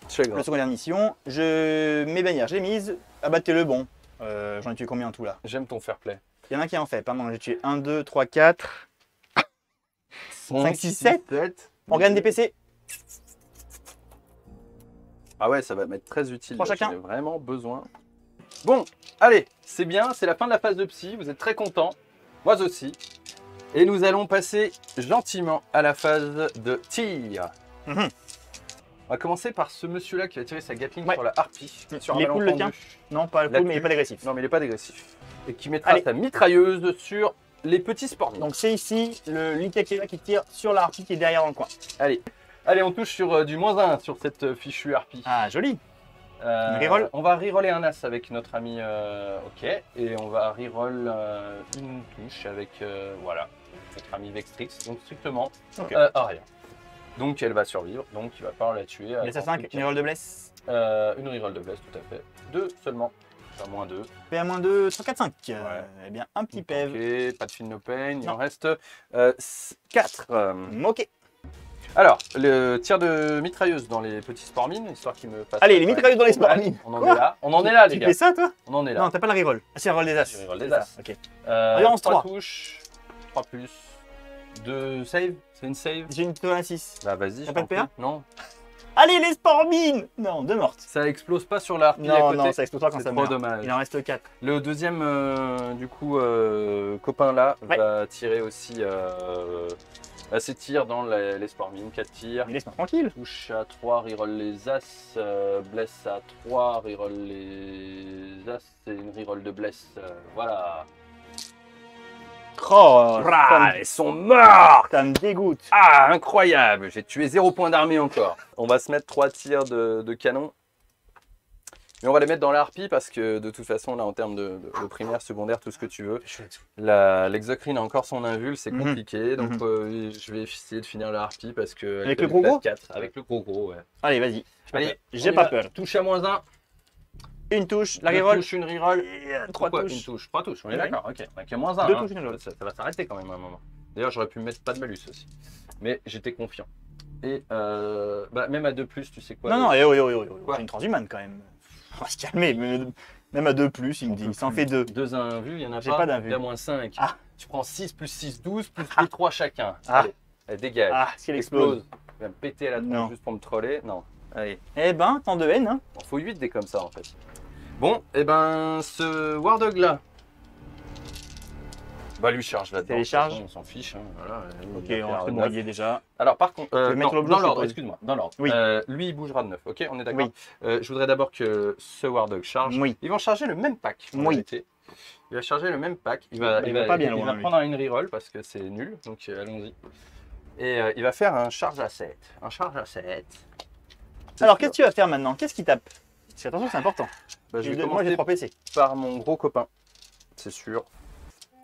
chagrin.
Le secondaire mission, mes bannières, j'ai mises. Abattez-le, bon. J'en ai tué combien en tout là?
J'aime ton fair play.
Il y en a un qui en fait, pardon, j'ai tué 1, 2, 3, 4. 5, 6, 7. On gagne des PC.
Ah ouais, ça va m'être très utile.
3
là,
chacun.
J'en ai vraiment besoin. Bon, allez, c'est bien, c'est la fin de la phase de psy. Vous êtes très contents. Moi aussi. Et nous allons passer gentiment à la phase de tir.
Mhm.
On va commencer par ce monsieur-là qui va tirer sa gatling
Ouais.
sur la harpie. Sur un
Il est cool, le
malentendu.
tien. Non, pas
La
cool, mais il est
tue.
pas dégressif.
Non, mais il n'est pas dégressif. Et qui mettra
Allez.
sa mitrailleuse sur les petits sports.
Donc c'est ici le Litakela qui tire sur la harpie qui est derrière dans le coin.
Allez, on touche sur du -1 sur cette fichue harpie.
Ah, joli. Reroll.
On va reroller un as avec notre ami OK. Et on va reroll une touche avec voilà, notre ami Vextrix. Donc strictement
Ok.
rien. Donc elle va survivre, donc il va falloir la tuer.
Blesse à 5, une reroll de blesse.
Une reroll de bless, tout à fait. 2 seulement. Enfin, -2.
PA-2, 3, 4, 5. Eh bien, un petit PEV.
Ok, pas de feel no pain. Il
Non.
en reste 4.
Ok.
Alors, le tir de mitrailleuse dans les petits sport mines, histoire qu'il me fasse.
Allez, les mitrailleuses dans les sport mines.
On en
Quoi
est là. On en est là, les
Tu
gars.
fais ça, toi?
On en est là.
Non, t'as pas la reroll. Ah, c'est la reroll des as.
C'est la reroll des
C'est ça,
as.
Ok.
Trois
Allez, 3.
touches, 3 plus. 2 save. C'est une save.
J'ai une tour à 6.
Bah vas-y.
T'as
je
pas de
t'en
PA?
prie. Non.
Allez, les sport mines. Non, 2 mortes.
Ça explose pas sur la harpie à
Non,
côté.
non, ça explose pas quand
C'est
ça
trop
meurt.
dommage.
Il en reste 4.
Le deuxième, du coup, copain là,
Ouais.
va tirer aussi ses tirs dans les sport mines. 4 tirs.
Mais laisse-moi tranquille.
Touche à 3, reroll les as. Bless à 3, reroll les as. Et une reroll de bless. Voilà.
Oh,
Ils sont morts.
ça me dégoûte.
Ah, incroyable. J'ai tué 0 point d'armée encore. On va se mettre 3 tirs de canon. Mais on va les mettre dans la harpie parce que de toute façon, là, en termes de primaire, secondaire, tout ce que tu veux, l'exocrine a encore son invul, c'est
Mhm.
compliqué. Donc, je vais essayer de finir la harpie parce que.
Avec le gros
4, avec le gros, ouais.
Allez, vas-y.
Allez,
J'ai
on y
pas
va.
peur.
Touche à -1.
Une touche, la
Deux
reroll.
touches, une reroll.
3
Pourquoi
touches.
Une touche, 3 touches, on est
Oui.
d'accord, ok. Donc, il y a -1.
2 touches, une reroll.
Ça va s'arrêter quand même à un moment. D'ailleurs, j'aurais pu mettre pas de malus aussi. Mais j'étais confiant. Et même à 2, tu sais quoi.
Non, non,
Quoi
c'est une transhumane quand même. On va se calmer. Même à 2, il me dit. Il s'en fait 2.
2 invus, il y en a
J'ai
pas.
pas d'invus.
Il y a -5.
Ah.
Tu prends 6 plus 6, 12, plus les 3 chacun.
Ah.
Allez, dégage.
Ah, si elle explose.
Il va me péter à la
Non.
tronche juste pour me troller. Non. Allez.
Eh ben, tant de haine, hein.
Il faut 8 des comme ça en fait. Bon, et ben ce Wardog là. Bah lui charge là-dedans.
Télécharge.
De toute façon, on s'en fiche. Hein. Voilà,
Ok,
il va
on va
faire
se
9.
noyer déjà.
Alors par contre,
vais mettre l'objet,
dans
je
l'ordre,
suppose.
excuse-moi, dans l'ordre.
Oui.
Lui il bougera de 9, ok, on est d'accord.
Oui.
Je voudrais d'abord que ce Wardog charge.
Oui.
Ils vont charger le même pack. En
Oui.
réalité. Il va charger le même pack. Il va
pas bien
il
loin,
va
lui.
prendre une reroll parce que c'est nul, donc allons-y. Et il va faire un charge à 7. Un charge à 7.
Alors, qu'est-ce que tu vas faire maintenant? Qu'est-ce qui tape? Parce que attention, c'est important.
Bah, je vais
Moi, j'ai
commencer
3 PC.
par mon gros copain, c'est sûr.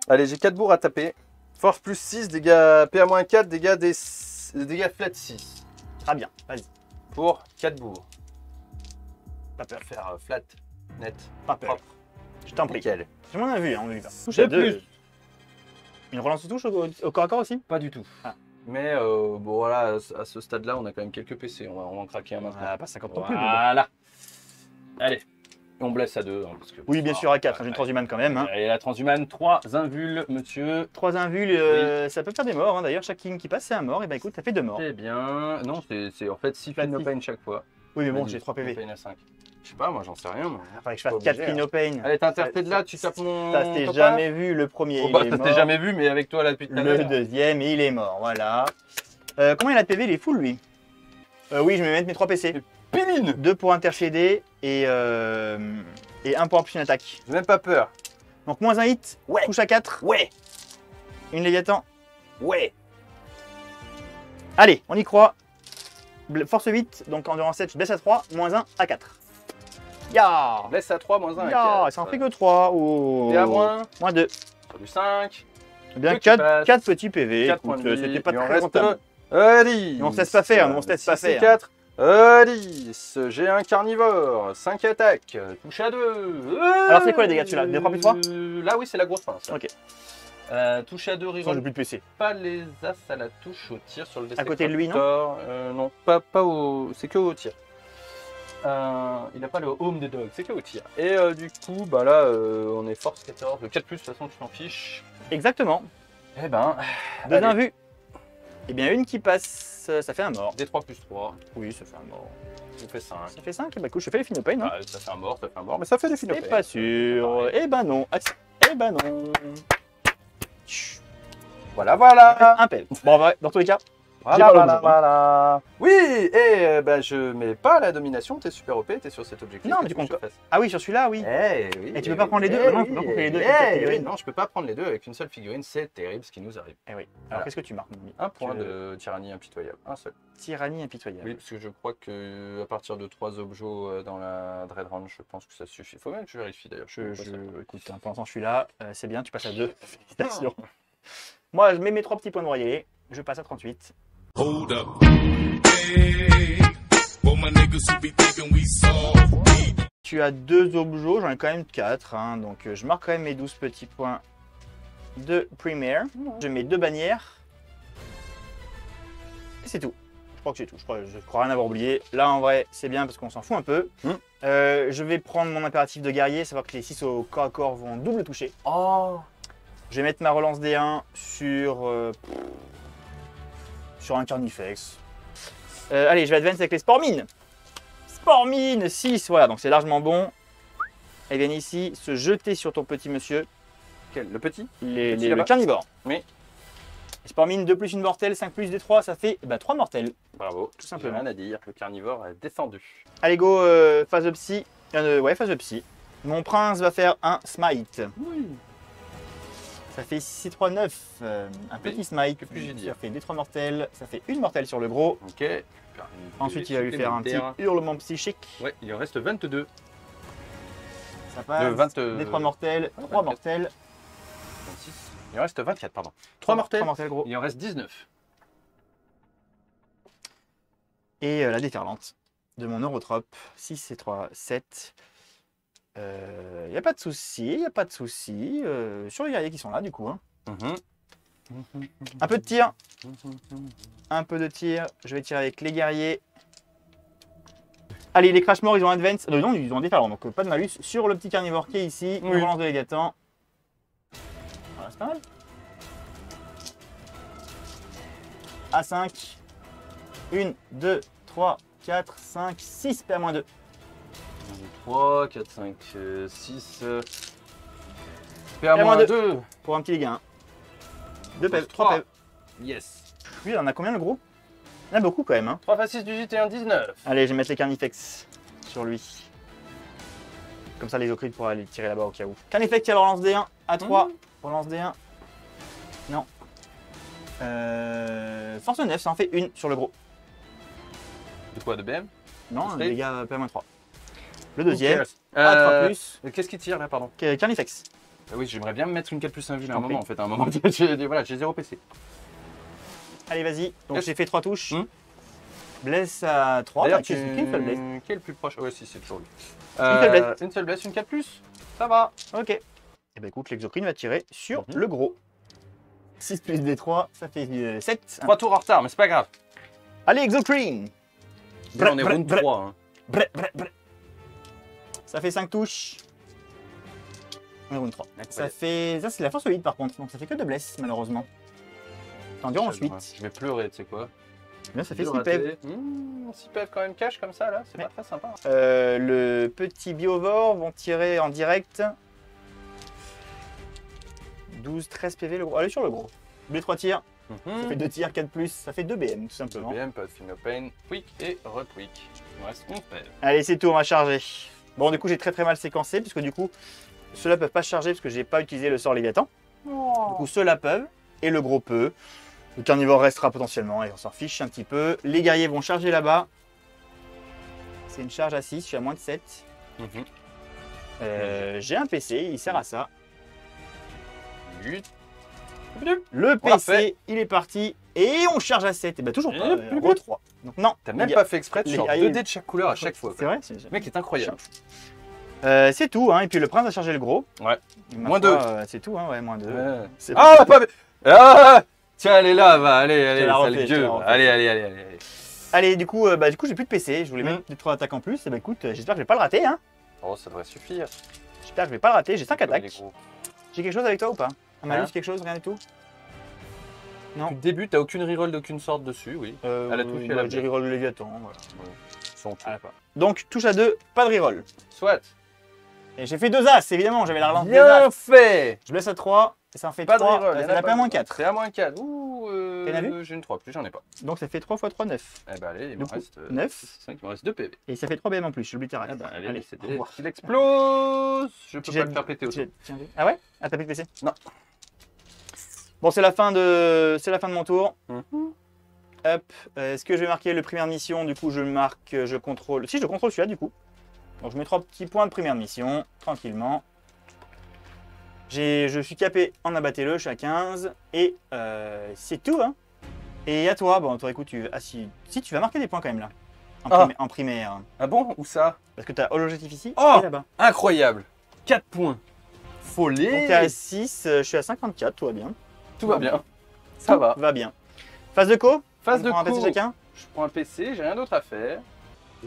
Allez, j'ai 4 bourres à taper. Force plus 6, dégâts PA-4, dégâts flat 6.
Très bien, vas-y.
Pour 4 bourres.
Pas peur.
Faire flat, net,
Pas peur.
propre.
Je t'en prie.
Nickel.
J'ai moins vu, hein, on y va. Touche
De
à 2.
plus.
Une relance touche au corps à corps aussi?
Pas du tout.
Ah.
Mais bon voilà, à ce stade-là, on a quand même quelques PC. On va en craquer un maintenant.
Ah, pas 50 non plus. mais bon.
Voilà. Allez. On blesse à 2. Hein, parce que,
Oui, bien sûr, à 4. J'ai une transhumane quand même. Hein.
Et la transhumane, 3 invuls, monsieur.
3 invuls, ça peut faire des morts. Hein. D'ailleurs, chaque king qui passe, c'est un mort. Et ben écoute, ça fait 2 morts.
C'est bien. Non, c'est en fait 6
Flat
no
six.
pain chaque fois.
Oui, mais bon,
Vas-y,
j'ai 3 PV.
no pain à 5. Je sais pas, moi j'en sais rien. Moi.
Il faudrait que je fasse
Pas
4
obligé,
Clean Pain.
Allez, t'interprètes là, tu tapes mon.
Ça s'est
copain.
jamais vu, le premier.
Oh,
il
bah,
est
ça
mort.
s'est jamais vu, mais avec toi là depuis tout à
Le
l'heure.
deuxième, il est mort. Voilà. Combien il a de PV? Il est full, lui. Oui, je vais mettre mes 3 PC.
Piline.
2 pour intercéder et 1 pour amplifier une attaque.
J'ai même pas peur.
Donc, moins un hit.
Ouais.
Touche à 4.
Ouais.
Une Léviathan.
Ouais.
Allez, on y croit. Force 8, donc endurance 7, je baisse à 3, moins 1 à 4. Ya
Laisse à 3, moins 1.
Ya, ça en fait que 3. Oh.
Et à moins.
Moins 2.
Sur du 5.
Eh bien,
Deux qui passent.
4 petits PV.
4
Écoute,
points de vie.
c'était pas
Il en
très
reste
rentable.
10.
On se laisse pas faire, nous, on se laisse pas faire.
4. 10. J'ai un carnivore. 5 attaques. Touche à 2.
Alors, c'est quoi les dégâts dessus, là? Des 3 plus 3?
Là, oui, c'est la grosse fin. Ça.
Ok.
Touche à 2,
Sinon, j'ai
reroll
plus de PC.
pas les as à la touche au tir sur le
À côté de lui, non?
Non, pas au. C'est que au tir. Il n'a pas le home des dogs, c'est que au tir. Et du coup, bah là, on est force 14. Le 4+, de toute façon, tu t'en fiches.
Exactement.
Eh ben.
2
allez.
invus. Eh bien, une qui passe. ça fait un mort.
D3 plus 3,
Oui, ça fait un mort.
ça fait 5.
Ça fait 5, bah écoute, je fais les Finopane. Hein.
Ça fait un mort, mais ça fait des
T'es
Finopane.
pas sûr. Eh ben non. Eh ben non.
Voilà, voilà.
Un pelle. Bon, en vrai, dans tous les cas,
Voilà,
pas
voilà,
l'objet.
voilà. Oui, et je mets pas la domination, t'es super OP, t'es sur cet objectif.
Non, mais
qu'est-ce
tu
que je
comptes
fasse?
Ah oui, sur celui-là, oui.
Oui,
Et tu peux pas prendre les deux? Non, tu peux pas prendre les deux avec une seule figurine.
Non, je peux pas prendre les deux avec une seule figurine, c'est terrible ce qui nous arrive.
Eh oui. Alors,
Voilà.
qu'est-ce que tu marques, mon ami?
Un point de tyrannie impitoyable, un seul.
Tyrannie impitoyable.
Oui, parce que je crois que à partir de 3 objets dans la Dread Range, je pense que ça suffit. Faut même que je vérifie d'ailleurs.
Écoute, hein, pour l'instant, je suis là. C'est bien, tu passes à 2. Félicitations. Moi, je mets mes 3 petits points de royer. Je passe à 38.
Hold up. Hey, for my niggas who be thinking we soft.
Tu as 2 objets, j'en ai quand même 4. Hein, donc, je marque quand même mes 12 petits points de primaire. Je mets 2 bannières. Et c'est tout. Je crois que c'est tout. Je crois rien avoir oublié. Là, en vrai, c'est bien parce qu'on s'en fout un peu. Je vais prendre mon impératif de guerrier, savoir que les 6 au corps à corps vont double toucher.
Oh.
Je vais mettre ma relance D1 sur un Carnifex. Allez, je vais advance avec les Spormines. Spormine 6, voilà, donc c'est largement bon. Elles viennent ici se jeter sur ton petit monsieur,
Le petit
le
là-bas
carnivore.
Oui.
Spormine 2 plus une mortelle, 5 plus D3, ça fait 3 mortels.
Bravo.
Tout simplement.
Rien à dire, le carnivore est défendu.
Allez, go, phase de psy. Ouais, phase de psy. Mon prince va faire un smite.
Oui.
Ça fait 6 et 3, 9. Un petit smite.
que puis-je
Ça
dire
fait D3 mortels. Ça fait une mortelle sur le gros.
Ok.
Ensuite, il va lui faire un petit hurlement psychique.
Ouais, il en reste 22.
Ça passe.
20,
D3 mortels, 3
24.
mortels.
26. Il en reste 24, pardon. 3 mortels.
3 mortels, gros.
Il en reste 19.
Et la déferlante de mon Eurotrope. 6 et 3, 7. Il n'y a pas de souci, il n'y a pas de souci. Sur les guerriers qui sont là, du coup. Hein. Un peu de tir. Un peu de tir. Je vais tirer avec les guerriers. Allez, les Crash Morts, ils ont advance. Non, ils ont déferlant, donc pas de malus. Sur le petit carnivore qui est ici,
Oui.
une relance de Légatant. Voilà, c'est pas mal. A5. 1, 2, 3, 4, 5, 6 PA-2.
3, 4, 5, 6.
PA-2.
PA-2.
Pour un petit dégât. 2
Plus
PV, 3
3.
PV.
Yes.
Lui, il en a combien le gros? Il y en a beaucoup quand même. Hein.
3 x 6 du JT, 1, 19.
Allez, je vais mettre les Carnifex sur lui. Comme ça, les Ocrides pourraient aller tirer là-bas au cas où. Carnifex, il relance D1 à 3. Relance D1. Non. Force 9, ça en fait une sur le gros.
De quoi, de BM?
Non,
Straight.
les gars, PA-3. Le deuxième,
Who
A3+,
cares? Qu'est-ce qui tire là, pardon?
Carnifex.
Oui, j'aimerais bien me mettre une 4 plus 1 vue
Je
à un
t'en
moment
prie.
en fait. À un moment, voilà, j'ai 0 PC.
Allez, vas-y. Donc,
Yes.
j'ai fait 3 touches.
Hmm.
Blesse à 3.
D'ailleurs,
Qu'une seule blesse.
Qui est le plus proche? Ouais, si, c'est toujours lui.
seule blesse.
Une seule blesse, une 4 plus. Ça va.
Ok. Et ben écoute, l'exocrine va tirer sur
Mhm.
le gros. 6 plus D3, ça fait 7.
3 tours en retard, mais c'est pas grave.
Allez, exocrine.
Là, on est round 3. Hein.
Ça fait 5 touches. On est round 3. Ça
Incroyable.
fait. Ça, c'est la force 8 par contre, donc ça fait que 2 blesses malheureusement. T'endures ensuite.
Je vais pleurer, tu sais quoi.
Là, ça fait 6
6
PV.
6 PV quand même cash comme ça, là. C'est
Ouais.
pas très sympa.
Le petit biovore vont tirer en direct. 12, 13 PV le gros. Allez sur le gros. Les 3 tirs. Ça fait 2 tirs, 4 plus. Ça fait 2 BM tout simplement.
BM, pas de Finopane, Quick et Retweak. Il me reste 11 PV.
Allez, c'est tout, on va charger. Bon, du coup, j'ai très mal séquencé, puisque du coup, ceux-là peuvent pas charger, parce que j'ai pas utilisé le sort Léviathan. Du coup, ceux-là peuvent, et le gros peut. Le carnivore restera potentiellement, et on s'en fiche un petit peu. Les guerriers vont charger là-bas. C'est une charge à 6, je suis à moins de 7. J'ai un PC, il sert à ça.
8.
Le
On l'a
PC,
fait.
il est parti, et on charge à 7. Et bah toujours pas,
Et plus
re 3. Donc non,
T'as
les
même
gars-
pas fait exprès de
les
sur
guerriers-
2 dés de chaque couleur à chaque fois.
C'est vrai c'est-
Le mec est incroyable.
C'est tout, hein. Et puis le prince a chargé le gros.
Ouais.
Et ma
Moins
foi,
2.
c'est tout, hein, ouais, moins 2.
Ouais.
C'est
Ah, pas. Ah, tiens, elle est là, va, allez, allez,
la
sale
refais,
gueux.
je te la refais.
Allez.
Allez, du coup, j'ai plus de PC. Je voulais mettre des 3 attaques en plus. Et bah écoute, j'espère que je vais pas le rater. Hein.
Oh, ça devrait suffire.
J'espère que je vais pas le rater. J'ai 5
Comme il est
attaques.
gros.
J'ai quelque chose avec toi ou pas? Un malus,
Hein
quelque chose, rien du tout? Non.
Tu débutes, t'as aucune reroll d'aucune sorte dessus, oui. À la touche et à la
J'ai
blesse.
reroll le Léviathan. Voilà.
Ils sont tous.
Ah, d'accord. Donc, touche à 2, pas de reroll.
Soit.
Et j'ai fait 2 As, évidemment, j'avais la relance des
Bien
As.
fait.
Je blesse à 3, et ça en fait
Pas de
3.
reroll.
C'est la paix à moins 4.
C'est à moins 4. Ouh,
T'en as vu
j'ai une 3, plus j'en ai pas.
Donc ça fait 3 x 3, 9.
Eh ben allez, il
Du
me
coup,
reste
9.
5, il me reste 2 PV.
Et ça fait 3 BM en plus, j'oublie tes
Eh ben allez,
Allez,
c'est
au revoir.
il explose. Je peux pas le faire péter aussi.
Ah ouais? Ah, t'as plus de PC?
Non.
Bon, c'est la fin de mon tour.
Mhm.
Hop. Est-ce que je vais marquer le première mission? Du coup, je marque, je contrôle. Si, je contrôle celui-là, du coup. Donc, je mets 3 petits points de première mission, tranquillement. Je suis capé en abattez-le, je suis à 15. Et c'est tout, hein. Et à toi, bon, toi, écoute, si, tu vas marquer des points quand même, là. En primaire.
Ah bon, où ça?
Parce que tu as hologetif ici
Oh
et là-bas.
Incroyable. 4 points. Folie.
Donc, tu es à 6, je suis à 54, tout va bien.
Tout va bien. Ça va.
Va bien. Phase de co?
Phase
On
de
prend un PC
co.
chacun?
Je prends un PC, j'ai rien d'autre à faire.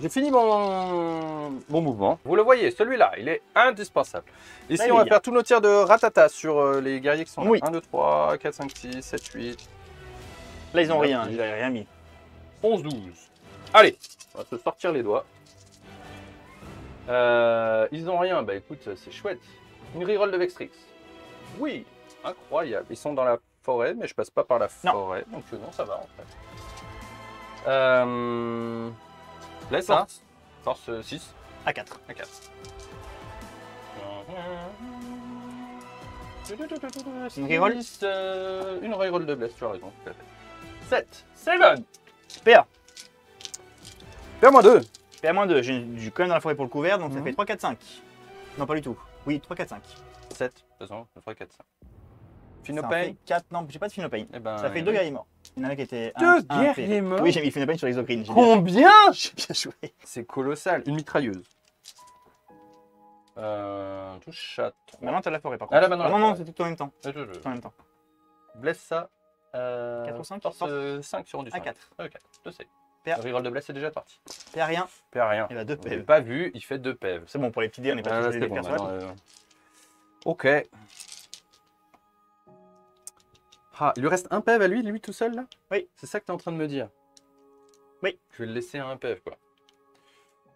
J'ai fini mon mouvement. Vous le voyez, celui-là, il est indispensable. Ici,
Là, il
on
est
va
bien.
faire tous nos tirs de ratata sur les guerriers qui sont là.
Oui.
1, 2, 3, 4, 5, 6, 7, 8,
Là, ils ont
Là,
rien, j'ai rien mis.
11, 12. Allez, on va se sortir les doigts. Ils ont rien, bah écoute, c'est chouette. Une reroll de Vextrix. Oui, incroyable. Ils sont dans la forêt, mais je passe pas par la
Non.
forêt, donc non, ça va en fait. Laisse ça. Force 6
À 4.
à 4.
Une reroll
Une reroll de bless, tu as raison, tout à fait. 7. 7.
PA.
Perds-moi 2.
PA-2, je suis quand même dans la forêt pour le couvert, donc ça
Mhm.
fait 3, 4, 5. Non, pas du tout. Oui, 3, 4, 5.
7. De toute façon, 3, 4, 5.
Ça en
Phinopain.
fait 4, non, j'ai pas de Phinopain.
Eh ben,
Ça fait 2 guerriers morts. Il y en a un qui était.
Deux
un
guerriers
PV.
morts
Oui, j'ai mis Phinopain sur l'exocrine. J'ai
Combien?
J'ai bien joué.
C'est colossal. Une mitrailleuse. Touche à 3.
Maintenant, t'as la forêt par
Ah,
contre.
là, maintenant,
non,
la
non,
forêt.
c'est tout en même temps. Tout en même temps.
Blesse ça.
4 ou 5
Force 5 sur du 5.
À 4.
Ok, je sais.
PA.
Le reroll de bless est déjà parti.
PA rien.
Perd rien.
Il a 2
Je l'ai
PV.
pas vu, il fait 2 PV.
C'est bon, pour les petits dés, on n'est pas
Ah,
tous
c'est
les
bon,
personnages.
maintenant, Ok. Ah, il lui reste un PV à lui tout seul là?
Oui.
C'est ça que tu es en train de me dire?
Oui.
Je vais le laisser à un PV quoi.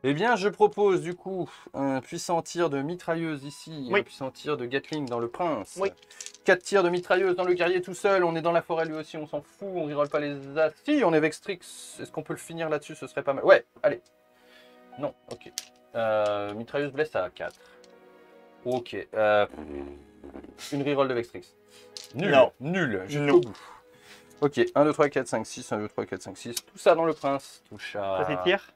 Eh bien, je propose du coup un puissant tir de mitrailleuse ici,
Oui.
un puissant tir de Gatling dans le prince.
Oui.
4 tirs de mitrailleuse dans le guerrier tout seul, on est dans la forêt lui aussi, on s'en fout, on reroll pas les as. Si, on est Vextrix, est-ce qu'on peut le finir là-dessus? Ce serait pas mal. Ouais, allez. Non, ok. Mitrailleuse blesse à 4. Ok. Une reroll de Vextrix. Nul.
Non.
Nul. Jusqu'au
Non.
bout. Ok, 1, 2, 3, 4, 5, 6, 1, 2, 3, 4, 5, 6. Tout ça dans le prince. Touche à...
Ça c'est tir?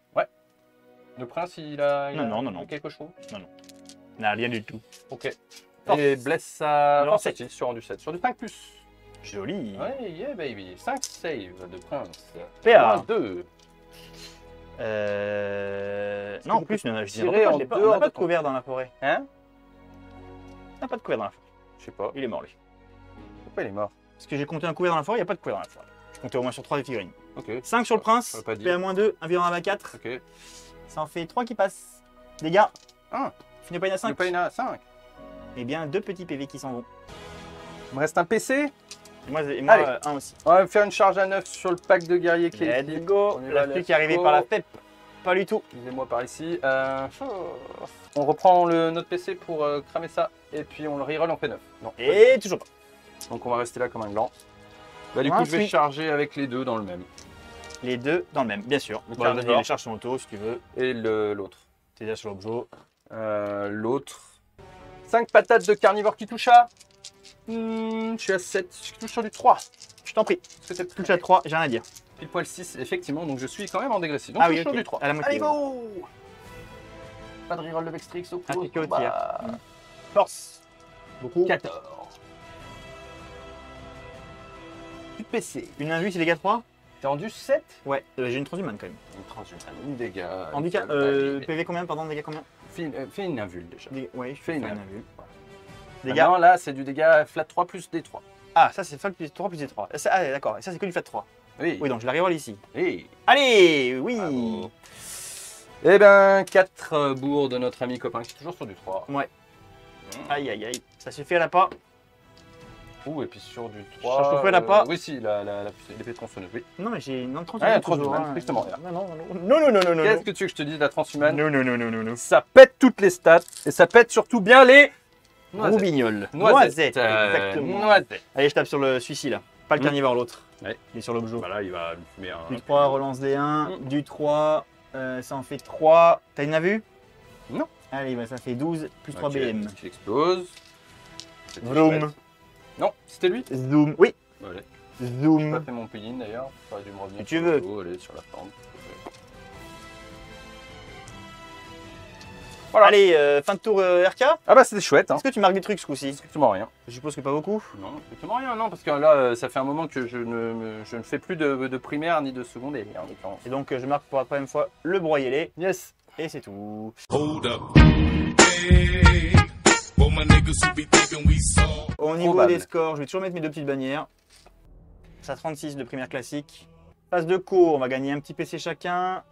Le prince, il a
Non.
quelque chose?
Non, rien du tout.
Ok.
Force.
Et blesse à...
Non,
Force
7.
6 sur un du 7. Sur du 5+.
Joli.
Ouais, yeah baby. 5 save de prince.
PA.
2.
Non, en plus, je dis
tirer
n'importe quoi,
en
j'ai pas-
dehors
on n'a pas
de
de couvert dans la forêt.
Hein?
On n'a pas de couvert dans la forêt.
Je sais pas.
Il est mort, lui.
Pourquoi il est mort?
Parce que j'ai compté un couvert dans la forêt, il n'y a pas de couvert dans la forêt. Je comptais au moins sur 3 des figurines.
Ok.
5 sur le prince,
J'aurais pas dit.
PA-2, un virant à 4.
Ok.
Ça en fait 3 qui passent. Dégâts.
Ah.
Phinopain à 5.
Le pain à 5.
Et bien 2 petits PV qui s'en vont.
Il me reste un PC.
Et moi,
Allez.
un aussi.
On va faire une charge à 9 sur le pack de guerriers qui est ici.
Let's go.
On y va,
La pluie
let's
qui est arrivée
go.
par la FEP. Pas du tout.
Excusez-moi par ici. On reprend notre PC pour cramer ça. Et puis on le reroll, on fait 9. Non.
Et toujours pas.
Donc on va rester là comme un gland. Bah, du
Ouais,
coup, je vais
oui.
charger avec les deux dans le même.
Les deux dans le même, bien sûr.
Le
Bon,
carnivore.
vas-y, les charges sont auto si tu veux.
Et l'autre.
T'es déjà sur l'objet.
L'autre. 5 patates de carnivore qui touche à. Je suis à 7. Je touche sur du 3.
Je t'en prie.
Parce que c'est
Touche à 3, j'ai rien à dire.
pile poil 6, effectivement. Donc je suis quand même en dégressif. Donc
Ah
je
oui,
touche sur
ok.
du 3.
À la moitié.
Allez, go! Pas de reroll de Vextrix au
Un
coup.
piqué au tir. Force. Beaucoup.
14. Plus de PC.
Une invue, c'est dégâts 3.
T'es rendu 7?
Ouais, j'ai une transhumane quand même.
Une transhumane, une dégâts.
Handicap, PV combien, pardon, dégâts combien?
Fais une invule déjà.
Ouais, je
Fais
fais
une
une
invule.
invue. Dégâts.
Maintenant, là, c'est du dégât flat 3 plus D3.
Ah, ça c'est flat plus 3 plus D3. Ah, d'accord, et ça c'est que du flat 3.
Oui.
Oui, donc je la reroll ici.
Oui.
Allez, oui.
Bravo. Eh ben, 4 bourres de notre ami copain qui est toujours sur du 3.
Ouais. Aïe, aïe, aïe. Ça suffit à la pas.
Ouh, et puis sur du 3.
Charge l'a pas.
Oui, si, l'épée tronçonneuse, oui.
Non, mais j'ai une transhumane.
Ah, la
toujours,
transhumane,
hein.
strictement rien.
Non.
Qu'est-ce que tu veux que je te dise, la transhumane?
Non.
Ça pète toutes les stats, et ça pète surtout bien les...
Roubignol.
Noisettes.
Exactement.
Noisettes.
Allez, je tape sur celui-ci là. Pas le carnivore, l'autre.
Ouais.
Il est sur l'objet.
Voilà, il va me fumer un...
Du 3, relance D1. Du 3, ça en fait 3. T'as une vue?
Non.
Allez, bah, ça fait 12 plus 3
Ok,
BM.
qui explose. C'était
Vroom.
chouette. Non, c'était lui.
Zoom. Oui.
Voilà. J'ai pas
Zoom.
fait mon pudding d'ailleurs. J'aurais dû me revenir.
Si tu
sur
veux.
le dos, aller sur la forme. Voilà.
Allez, fin de tour RK.
Ah bah c'était chouette, hein.
Est-ce que tu marques des trucs ce coup-ci?
Strictement rien.
Je suppose que pas beaucoup.
Non, strictement rien, non, parce que là, ça fait un moment que je ne fais plus de primaire ni de secondaire, en l'occurrence.
Et donc, je marque pour la première fois le broyez-les.
Yes.
Et c'est tout.
Hold up. Hey, for my niggas who be thinking we soft.
Au niveau
Probable.
des scores, je vais toujours mettre mes deux petites bannières. Ça 36 de primaire classique. Phase de cours, on va gagner un petit PC chacun.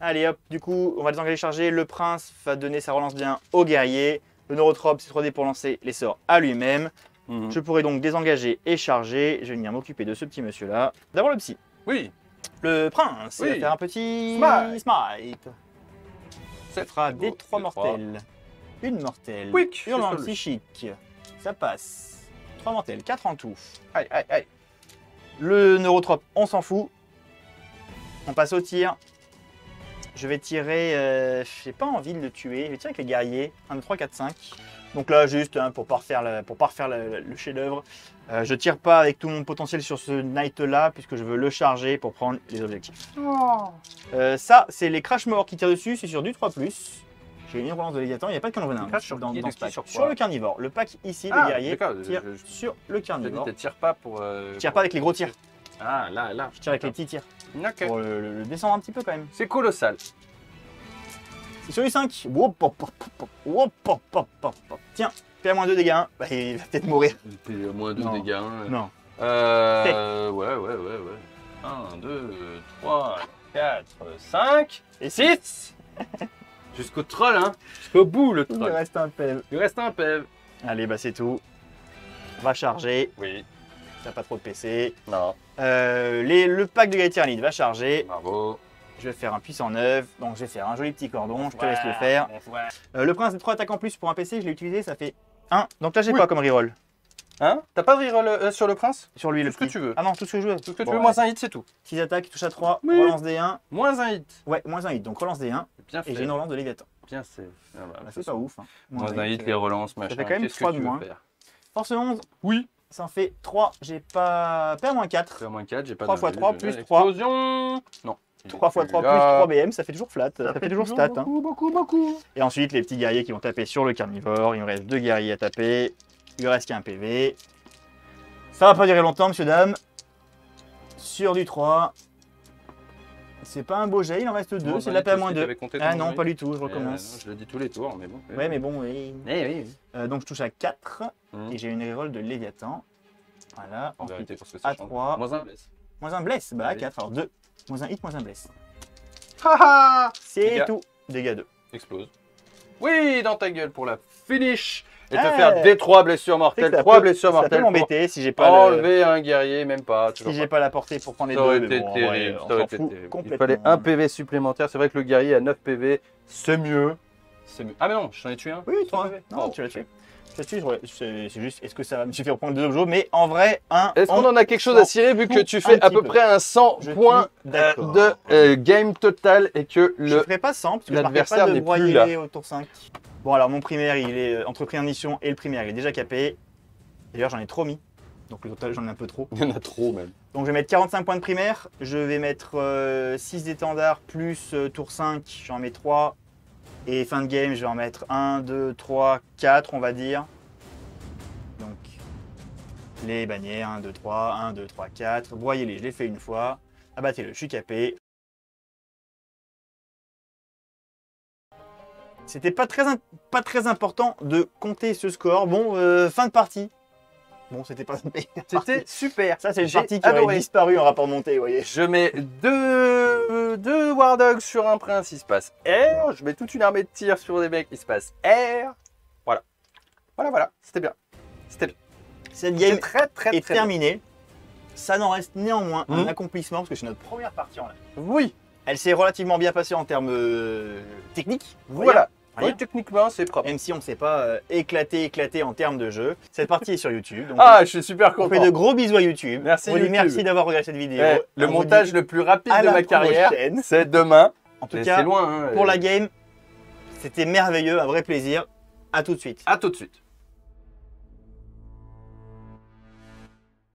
Allez hop, du coup, on va les engager charger. Le prince va donner sa relance bien au guerrier. Le neurotrope, c'est 3D pour lancer les sorts à lui-même.
Mhm.
Je pourrais donc désengager et charger. Je vais venir m'occuper de ce petit monsieur-là. D'abord le psy.
Oui.
Le prince, il va
Oui.
faire un petit
Smite.
smite. Ça fera des 3
des
mortels. Une mortelle.
Quick.
Hurlant
Juste le-
psychique. Ça passe. 3 mortels, 4 en tout.
Aïe, aïe, aïe.
Le neurotrope, on s'en fout. On passe au tir. Je vais tirer. J'ai pas envie de le tuer. Je vais tirer avec les guerriers. 1, 2, 3, 4, 5. Donc là, juste hein, pour pas refaire le chef-d'œuvre. Je tire pas avec tout mon potentiel sur ce knight là, puisque je veux le charger pour prendre les objectifs. Ça, c'est les crash morts qui tirent dessus. C'est sur du 3+. J'ai une relance de Léviathan. Il n'y a pas de canon venin
Crash sur
dans
qui,
ce
de qui,
pack.
sur quoi
Sur le carnivore. Le pack ici,
Ah,
les guerriers,
d'accord,
tire
je-
sur le
T'as dit,
carnivore.
tu tires pas pour...
Je tire pas avec les gros tirs.
Ah, là.
Je tire avec les petits tirs.
Ok.
Pour le descendre un petit peu quand même.
C'est colossal.
C'est sur du 5. Tiens, fais à moins 2 dégâts. Bah, il va peut-être mourir.
C'était moins 2
Non.
dégâts. Hein.
Non.
Ouais. 1, 2, 3, 4, 5 et 6. Jusqu'au troll, hein. Jusqu'au bout, le
Il
troll.
reste un PEV.
Il reste un PEV.
Allez, bah c'est tout. On va charger.
Oui.
T'as pas trop de PC.
Non.
Le pack de guerrier Tyrannide va charger.
Bravo.
Je vais faire un puissant 9. Donc je vais faire un joli petit cordon. Je te laisse le faire. Le prince des 3 attaques en plus pour un PC, je l'ai utilisé, ça fait 1. Donc là, j'ai
Oui.
quoi comme reroll?
Hein? T'as pas de reroll sur le prince?
Sur lui,
Tout
le
ce que
petit.
tu veux.
Ah non, tout ce que je veux.
Tout ce que tu
Bon,
veux,
ouais.
moins un hit, c'est tout.
6 attaques, il touche à 3.
Oui.
Relance D1.
Moins un hit.
Ouais, moins un hit. Donc relance D1.
Bien fait.
Et j'ai une relance de Léviathan.
Bien fait. Ah bah,
Bah, c'est pas ouf. Hein.
Moins un hit, les relances, machin.
fait quand même
Qu'est-ce que
3 de
tu veux
moins.
faire?
Force 11,
Oui.
ça en fait 3. J'ai pas. Perds moins 4.
Fais moins 4, j'ai pas
3
de
fois
vue,
3
je
plus
vais
3.
Explosion. Non.
3 fois 3 plus
Là.
3 BM, ça fait toujours flat. Ça fait toujours stat. Hein.
Beaucoup.
Et ensuite, les petits guerriers qui vont taper sur le carnivore. Il me reste 2 guerriers à taper. Il me reste qu'un PV. Ça va pas durer longtemps, monsieur, dame. Sur du 3. C'est pas un beau jet, il en reste 2. C'est de la paix à moins 2. Ah non, pas du tout, je recommence.
Je le dis tous les tours, mais bon.
Ouais, mais bon, oui.
Oui.
Donc je touche à 4.
Hum.
Et j'ai une reroll de Léviathan. Voilà.
En
Ensuite,
vérité, parce que ça
à
change.
3.
Moins un blesse.
Moins un bless. Bah, à
Oui.
4. Alors 2. Moins un hit, moins un bless.
Haha.
C'est
Dégâts.
tout. Dégâts 2.
Explose. Oui, dans ta gueule pour la finish. Et te
Ah.
faire des 3 blessures mortelles. 3 blessures
Ça peut
mortelles pour
m'embêter si j'ai pas,
enlever un guerrier, même pas. toujours
si
pas.
j'ai pas la portée pour prendre les
Ça aurait
deux.
été
mais bon, en vrai,
terrible,
on
ça aurait
s'en
été
fout
terrible. Il
complètement.
fallait un PV supplémentaire. C'est vrai que le guerrier à 9 PV, c'est mieux. C'est mieux. Ah mais non, j'en ai tué un.
Oui, 3.
PV.
Non,
Oh,
tu l'as tué. C'est juste, est-ce que ça va me suffire pour prendre les deux objets? Mais en vrai, un.
Est-ce qu'on en a quelque chose à cirer vu que tu fais à peu près un 100
Je
points
suis d'accord.
de game total et que
Je
le...
ferai pas 100 parce que je marquais
l'adversaire
pas de
n'est plus
broyer au tour 5. Bon, alors mon primaire, il est entre première mission et le primaire, il est déjà capé. D'ailleurs, j'en ai trop mis. Donc le total, j'en ai un peu trop.
Il y en a trop même.
Donc je vais mettre 45 points de primaire. Je vais mettre 6 d'étendard plus tour 5, j'en mets 3. Et fin de game, je vais en mettre 1, 2, 3, 4, on va dire. Donc les bannières, 1, 2, 3, 1, 2, 3, 4. Broyez-les, je l'ai fait une fois. Abattez-le, je suis capé. C'était pas très important de compter ce score. Bon, fin de partie. Bon, c'était pas une meilleure
C'était
partie.
super.
Ça, c'est une
J'ai
partie qui aurait
adoré.
disparu en rapport monté, vous voyez.
Je mets deux War Dogs sur un prince, il se passe R. Je mets toute une armée de tir sur des mecs, il se passe R. Voilà. Voilà, c'était bien. C'était
Cette game
très
est terminée. Ça n'en reste néanmoins un accomplissement parce que c'est notre première partie en live.
Oui,
Elle s'est relativement bien passée en termes techniques.
voilà.
Rien.
Oui, techniquement, c'est propre.
Même si on ne s'est pas éclaté en termes de jeu. Cette partie est sur YouTube. Donc
Ah, je suis super
on fait
content.
de gros bisous à YouTube.
Merci,
On dit
YouTube.
merci d'avoir regardé cette vidéo.
Eh, le
On vous
montage
dit
le plus rapide
à
de
la
ma carrière,
prochaine.
c'est demain.
En tout
Et
cas,
c'est loin. Hein,
pour la game, c'était merveilleux, un vrai plaisir. À tout de suite.
À tout de suite.